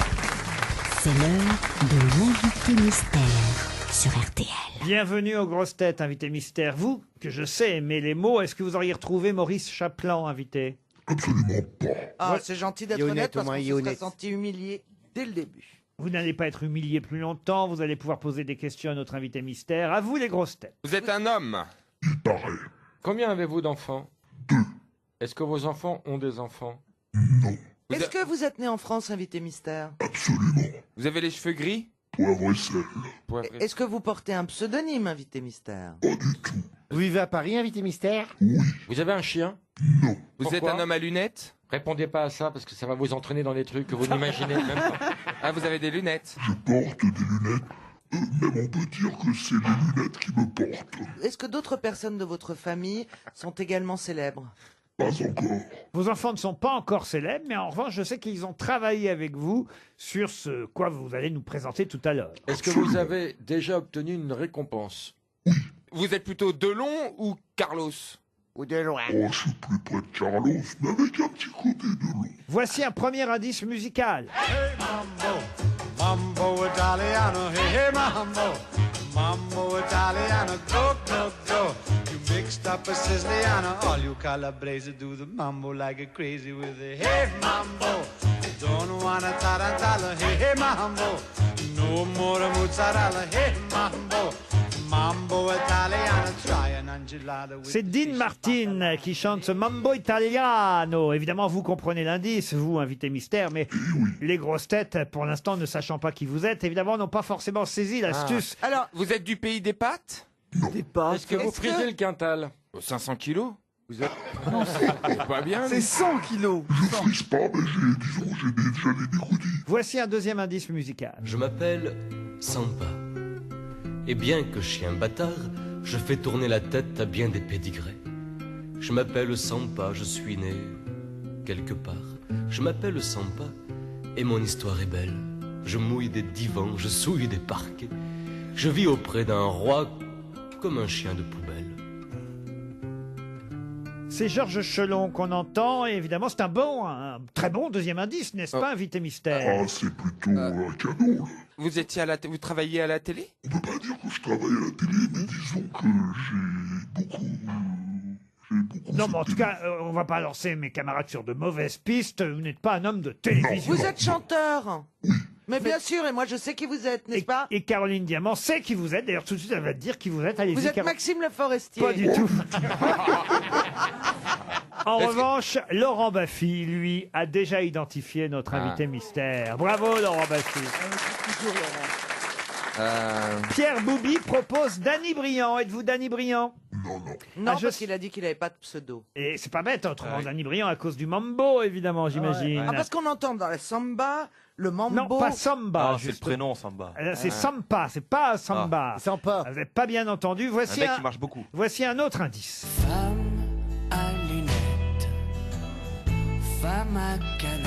C'est l'heure de l'invité mystère sur RTL.
Bienvenue aux grosses têtes, invité mystère. Vous, que je sais aimer les mots, est-ce que vous auriez retrouvé Maurice Chapelan, invité?
Ah, c'est gentil d'être
Honnête,
honnête parce
au moins,
qu'on se serait
honnête.
senti humilié dès le début.
Vous n'allez pas être humilié plus longtemps. Vous allez pouvoir poser des questions à notre invité mystère. À vous, les grosses têtes.
Vous êtes un homme?
Combien avez-vous d'enfants? Est-ce que vos enfants ont des enfants?
Vous,
Est-ce que vous êtes né en France, invité mystère?
vous avez les cheveux gris? Poivre et
Est-ce que vous portez un pseudonyme, invité mystère?
Vous vivez à Paris, invité mystère?
Vous avez un chien?
Vous
Pourquoi
êtes un homme à lunettes?
Répondez pas à ça parce que ça va vous entraîner dans des trucs que vous n'imaginez même pas.
Ah, vous avez des lunettes?
Est-ce que d'autres personnes de votre famille sont également célèbres?
Vos enfants ne sont pas encore célèbres, mais en revanche, je sais qu'ils ont travaillé avec vous sur ce quoi vous allez nous présenter tout à l'heure.
Est-ce que vous avez déjà obtenu une récompense?
Vous êtes plutôt Delon ou Carlos?
Ou de loin?
Voici un premier indice musical.
Hey mambo, mambo Italiano, hey hey mambo, mambo Italiano, go go go. You mixed up a Siciliano, all you Calabrese do the mambo like a crazy with a hey mambo. Don't wanna tarantella, hey hey mambo, no more mozzarella, hey mambo. Mambo Italiano, try an enchilada with
C'est Dean Martin qui chante ce Mambo Italiano. Évidemment, vous comprenez l'indice, vous, invité mystère, mais les grosses têtes, pour l'instant, ne sachant pas qui vous êtes, évidemment, n'ont pas forcément saisi l'astuce.
Alors,
Vous êtes du pays des pâtes?
Des pâtes.
Est-ce que vous frisez le quintal?
500 kilos? Vous êtes pas bien?
C'est 100 kilos.
Voici un deuxième indice musical.
Je m'appelle Samba. Et bien que chien bâtard, je fais tourner la tête à bien des pédigrés. Je m'appelle Samba, je suis né quelque part. Je m'appelle Samba et mon histoire est belle. Je mouille des divans, je souille des parquets. Je vis auprès d'un roi comme un chien de poubelle.
C'est Georges Chelon qu'on entend, et évidemment, c'est un très bon deuxième indice, n'est-ce pas, invité mystère?
c'est plutôt un cadeau.
Vous étiez vous travailliez à la télé?
On peut pas dire que je travaille à la télé, mais disons que j'ai beaucoup.
Non, mais en tout cas, on va pas lancer mes camarades sur de mauvaises pistes. Vous n'êtes pas un homme de télévision.
vous êtes chanteur. Mais bien sûr, et moi je sais qui vous êtes, n'est-ce pas?
Et Caroline Diamant sait qui vous êtes. D'ailleurs, tout de suite, elle va te dire qui vous êtes. Allez-y,
Vous êtes
Caro-
Maxime Le Forestier.
Pas du tout. En revanche, Laurent Baffy, lui, a déjà identifié notre invité mystère. Bravo, Laurent Baffy. Pierre Boubi propose Danny Briand. Êtes-vous Danny Briand?
Non, parce qu'il a dit qu'il n'avait pas de pseudo.
Et c'est pas bête, autrement, Danny Briand à cause du mambo, évidemment, j'imagine.
Ah, parce qu'on entend dans la samba, le mambo.
Non, pas samba.
Ah, c'est le prénom, Samba.
C'est Sampa, c'est pas Samba.
Sympa.
Vous n'avez pas bien entendu. Voici
Un mec qui marche beaucoup.
Voici un autre indice.
à lunettes, femme à canaille.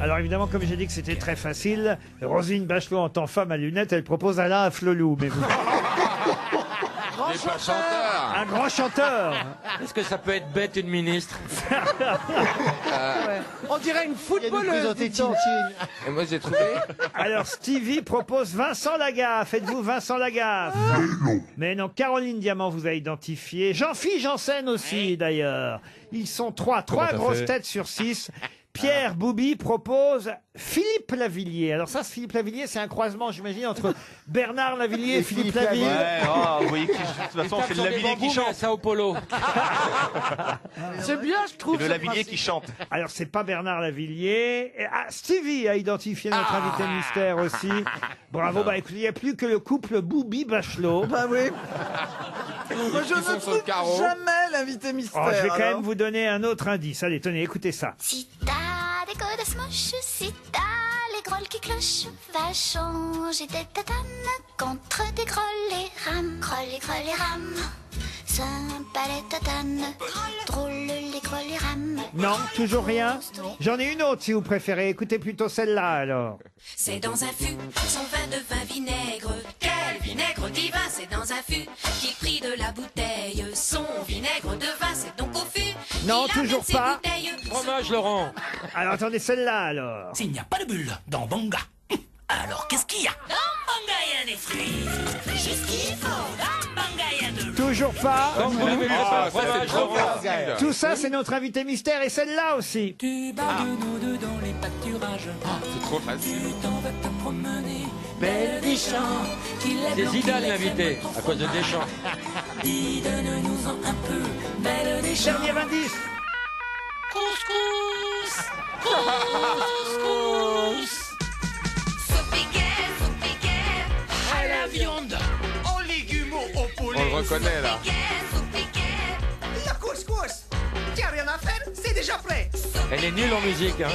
Alors évidemment, comme j'ai dit que c'était très facile, Roselyne Bachelot en tant femme à lunettes, elle propose Alain Flelou. Mais vous...
Grand chanteur.
Un grand chanteur.
Est-ce que ça peut être bête une ministre?
On dirait une footballeuse. dis-donc.
Et moi j'ai trouvé.
Alors Stevie propose Vincent Lagaffe. Êtes-vous Vincent Lagaffe? Mais non, Caroline Diamant vous a identifié. Jean-Philippe Janssen aussi d'ailleurs. Ils sont trois
t'as
grosses
fait
têtes sur 6. Pierre Boubi propose Philippe Lavillier. Alors ça, Philippe Lavillier, c'est un croisement, j'imagine, entre Bernard Lavillier et Philippe Lavillier.
Ouais, vous voyez qui, de toute façon, c'est le Lavillier qui chante.
Sao Paulo.
C'est bien, je trouve.
C'est le
ce
Lavillier
principe.
qui chante.
Alors, c'est pas Bernard Lavillier. Et, Stevie a identifié notre invité mystère aussi. Bravo. Bah, écoutez, il n'y a plus que le couple Boubi-Bachelot.
Bah oui. Moi, je
Ils sont
ne
sur le
trouve
carreau.
jamais l'invité mystère.
Oh, je vais quand
alors.
même vous donner un autre indice. Allez, tenez, écoutez ça.
Si t'as des coup de smouche, si t'as les grolles qui clochent, va changer des tatanes contre des grolles et rames. Grolles et rames, sympa les tatanes, drôle les grolles et rames.
Non, toujours rien. J'en ai une autre si vous préférez. Écoutez plutôt celle-là alors.
C'est dans un fût, son vin de vin vinaigre. Quel vinaigre divin, c'est dans un fût qui prit de la bouteille. Son vinaigre de vin, c'est donc au fût.
Non,
qu'il
toujours
amène ses
pas.
bouteilles.
Fromage, Laurent.
Alors attendez celle-là alors.
S'il n'y a pas de bulle dans Banga, alors qu'est-ce qu'il y a?
Dans Banga, il y a des fruits. Juste qu'il faut. Dans Banga, il y a de
Toujours pas.
Non, vous n'avez pas.
ça, c'est trop facile.
Tout ça, c'est notre invité mystère et celle-là aussi.
Tu bats de nous deux dans les pâturages.
C'est trop facile.
Tu t'en vas te promener. Belle des champs.
C'est Zidane l'invité, à cause de Deschamps.
Dis, donne-nous-en un peu. Belle des champs.
Dernier indice.
Couscous. Couscous.
À la viande, aux légumes, au poulet.
On le reconnaît là.
La couscous. T'as rien à faire, c'est déjà prêt.
Elle est nulle en musique, hein.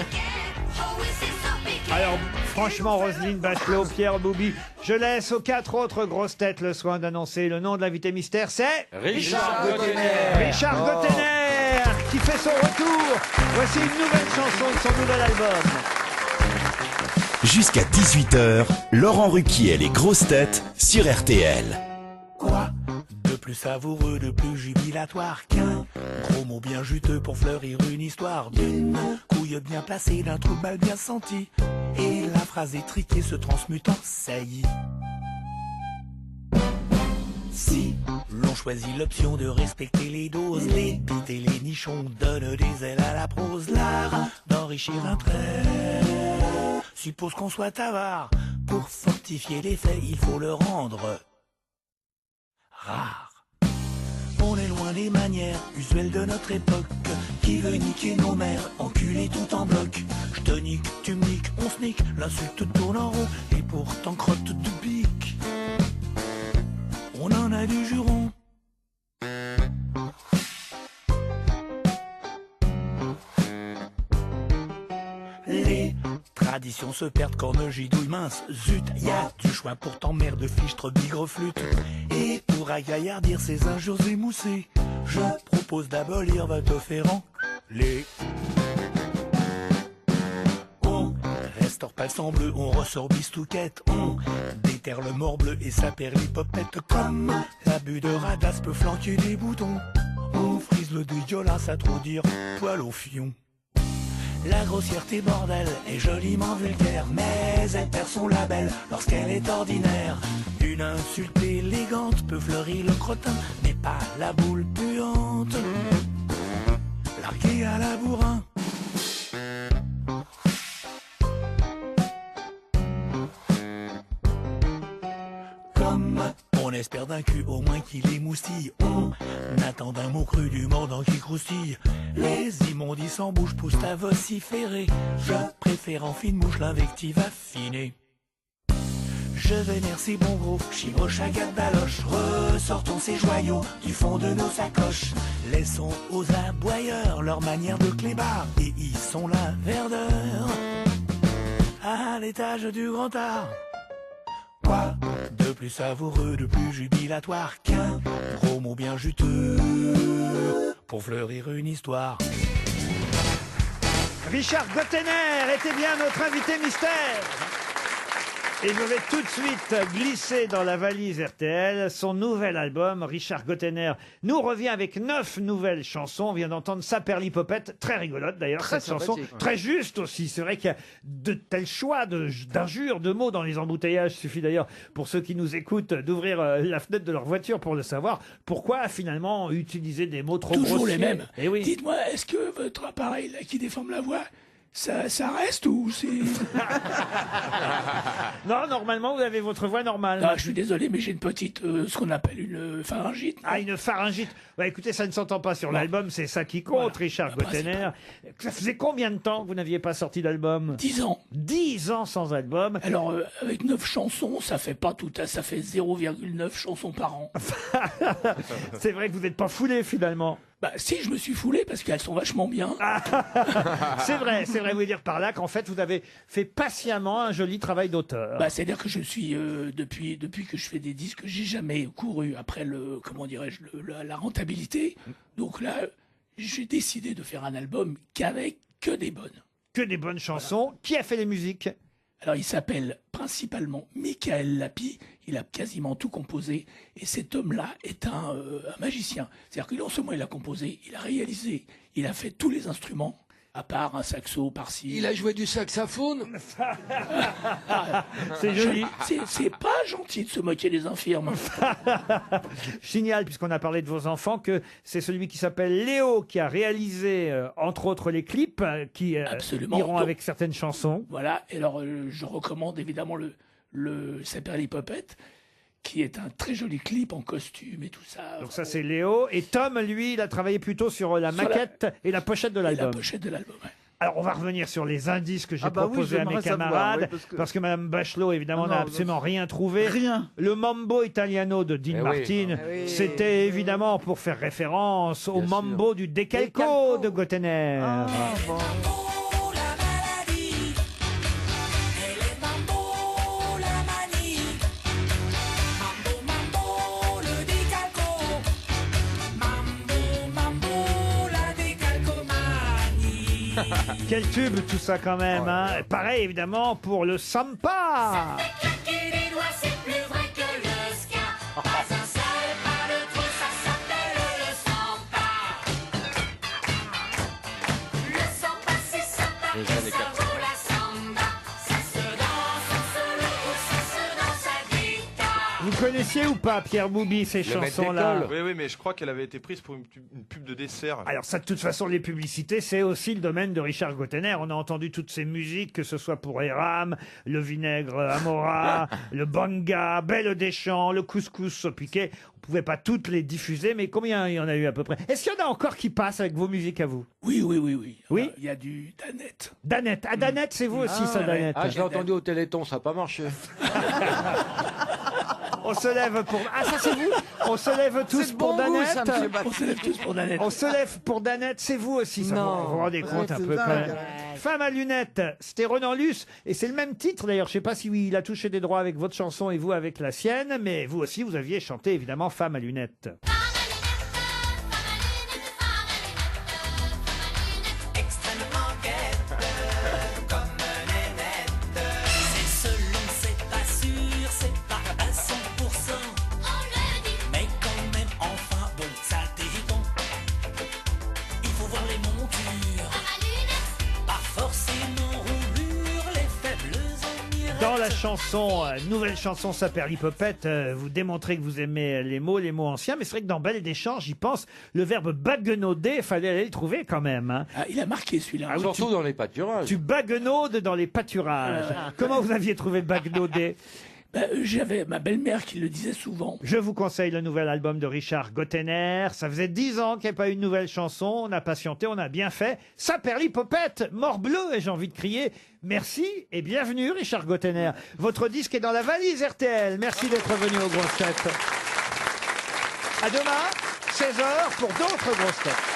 Alors, franchement, Roselyne Bachelot, Pierre Boubi, je laisse aux 4 autres grosses têtes le soin d'annoncer le nom de l'invité mystère. C'est
Richard Gottener.
Richard Gottener, qui fait son retour. Voici une nouvelle chanson de son nouvel album.
Jusqu'à 18h, Laurent Ruquier et les grosses têtes sur RTL.
Quoi de plus savoureux, de plus jubilatoire qu'un gros mot bien juteux pour fleurir une histoire d'une couille bien placée, d'un trou mal bien senti, et la phrase étriquée se transmute en saillie. Si l'on choisit l'option de respecter les doses, les bites et les nichons donnent des ailes à la prose. L'art d'enrichir un trait suppose qu'on soit avare. Pour fortifier les faits, il faut le rendre rare. On est loin des manières usuelles de notre époque. Qui veut niquer nos mères, enculer tout en bloc. Je te nique, tu me niques, on se nique, l'insulte tourne en rond, et pourtant crotte de bique. On en a du juron. Les traditions se perdent quand ne gidouille mince. Zut, y a du choix pourtant mère de fichtre bigre flûte. Et pour agaillardir ces injures émoussées, je propose d'abolir votre ferrant. On restaure pas le sang bleu, on ressort bistouquette. On déterre le morbleu et sa perlipopette. Comme l'abus de radasse peut flanquer des boutons, on frise le dégueulasse à trop dire poil au fion. La grossièreté bordel est joliment vulgaire, mais elle perd son label lorsqu'elle est ordinaire. Une insulte élégante peut fleurir le crottin, mais pas la boule puante larguée à la bourrin. Comme on espère d'un cul au moins qu'il émoustille, on attend d'un mot cru du mordant qui croustille. Les immondices en bouche poussent à vociférer. Je préfère en fine mouche l'invective affinée. Je vénère ces bons gros, chibroche à gâte baloche. Ressortons ces joyaux du fond de nos sacoches. Laissons aux aboyeurs leur manière de clébard, et ils sont la verdeur à l'étage du grand art. Quoi de plus savoureux, de plus jubilatoire qu'un gros mot bien juteux pour fleurir une histoire.
Richard Gottener était bien notre invité mystère. Et je vais tout de suite glisser dans la valise RTL son nouvel album. Richard Gottener nous revient avec 9 nouvelles chansons. On vient d'entendre sa perlipopette, très rigolote d'ailleurs,
Très
cette chanson.
sympathique, ouais.
Très juste aussi. C'est vrai qu'il y a de tels choix d'injures, de mots dans les embouteillages. Il suffit d'ailleurs, pour ceux qui nous écoutent, d'ouvrir la fenêtre de leur voiture pour le savoir. Pourquoi finalement utiliser des mots trop
Toujours
grossiers?
les mêmes.
Eh oui.
Dites-moi, est-ce que votre appareil là qui déforme la voix, ça reste ou c'est...
Non, normalement, vous avez votre voix normale.
Ah, je suis désolé, mais j'ai une petite, ce qu'on appelle une pharyngite.
Ah, une pharyngite. Bah, écoutez, ça ne s'entend pas sur l'album, c'est ça qui compte, Richard Gottener. Ça faisait combien de temps que vous n'aviez pas sorti d'album?
10 ans.
10 ans sans album.
Alors, avec 9 chansons, ça fait pas tout à... Ça fait 0,9 chansons par an.
C'est vrai que vous n'êtes pas foulé, finalement.
Bah si, je me suis foulé parce qu'elles sont vachement bien.
C'est vrai, vous voulez dire par là qu'en fait vous avez fait patiemment un joli travail d'auteur.
Bah, c'est-à-dire que je suis depuis que je fais des disques, j'ai jamais couru après la rentabilité. Donc là, j'ai décidé de faire un album qu'avec que des bonnes.
Que des bonnes chansons. Qui a fait les musiques?
Alors il s'appelle principalement Michael Lapi, il a quasiment tout composé, et cet homme-là est un magicien. C'est-à-dire que non seulement il a composé, il a réalisé, il a fait tous les instruments, à part un saxo par-ci.
Il a joué du saxophone.
C'est joli.
C'est pas gentil de se moquer des infirmes.
Je signale, puisqu'on a parlé de vos enfants, que c'est celui qui s'appelle Léo qui a réalisé, entre autres, les clips qui
Absolument.
iront avec certaines chansons.
Voilà, et alors je recommande évidemment le Saperli Puppet, qui est un très joli clip en costume et tout ça.
Donc ça, c'est Léo. Et Tom, lui, il a travaillé plutôt sur la maquette et la pochette de l'album.
La pochette de l'album, ouais.
Alors, on va revenir sur les indices que j'ai
Ah bah oui,
proposés à mes
j'aimerais savoir,
camarades,
oui,
parce que Mme Bachelot, évidemment,
Ah
n'a
non,
absolument rien trouvé.
Rien.
Le Mambo Italiano de Dean
Eh oui.
Martin,
Eh oui.
c'était évidemment pour faire référence au
Bien
Mambo du Decalco de Gottener. Quel tube tout ça quand même, hein. Pareil évidemment pour le Sampa.
Claquer des doigts, c'est plus vrai que le ska. Pas un seul, pas de trop, ça s'appelle le samba. Le samba, c'est sympa,
Les
et
années
ça vaut la samba. Ça se danse, ça se loue, ça se danse à guitare.
Vous connaissiez ou pas, Pierre Boubi, ces chansons-là?
Oui, mais je crois qu'elle avait été prise pour une pub de dessert.
Alors ça, de toute façon, les publicités, c'est aussi le domaine de Richard Gottener. On a entendu toutes ces musiques, que ce soit pour Eram, le vinaigre Amora, le banga, Belle des Champs, le couscous au piquet. On pouvait pas toutes les diffuser, mais combien il y en a eu à peu près? Est-ce qu'il y en a encore qui passent avec vos musiques à vous?
Oui.
Oui.
Il y a du Danette.
Danette. Ah, Danette, c'est vous aussi, ça, Danette.
Ah, je l'ai entendu au Téléthon, ça n'a pas marché.
On se lève pour... Ah, ça c'est vous? On se lève tous pour Danette?
On se lève tous pour Danette.
On se lève pour Danette, c'est vous aussi, ça.
Non.
Vous vous rendez compte un
c'est
peu quand
dingue.
même. Femme à lunettes, c'était Ronan Luce, et c'est le même titre d'ailleurs. Je sais pas si il a touché des droits avec votre chanson et vous avec la sienne, mais vous aussi, vous aviez chanté évidemment Femme à lunettes.
Extrêmement gaie, comme nénette. C'est selon, c'est pas sûr, c'est pas à 100%. On le dit, mais quand même, enfin, bon, ça dépend. Il faut voir les montures, pas forcément roulure, les faibles amis.
Dans la chanson, nouvelle chanson Saperli Puppet, vous démontrez que vous aimez les mots anciens, mais c'est vrai que dans Belle des Champs, j'y pense, le verbe baguenauder, fallait aller le trouver quand même. Hein.
Ah, il a marqué celui-là.
Ah oui,
Surtout dans les pâturages.
Tu baguenaudes dans les pâturages. Comment vous aviez trouvé baguenauder?
J'avais ma belle-mère qui le disait souvent.
Je vous conseille le nouvel album de Richard Gottener. Ça faisait 10 ans qu'il n'y avait pas eu une nouvelle chanson. On a patienté, on a bien fait. Saperli Puppet, mort bleu, et j'ai envie de crier. Merci et bienvenue, Richard Gottener. Votre disque est dans la valise RTL. Merci d'être venu aux grosses têtes. À demain, 16h, pour d'autres grosses têtes.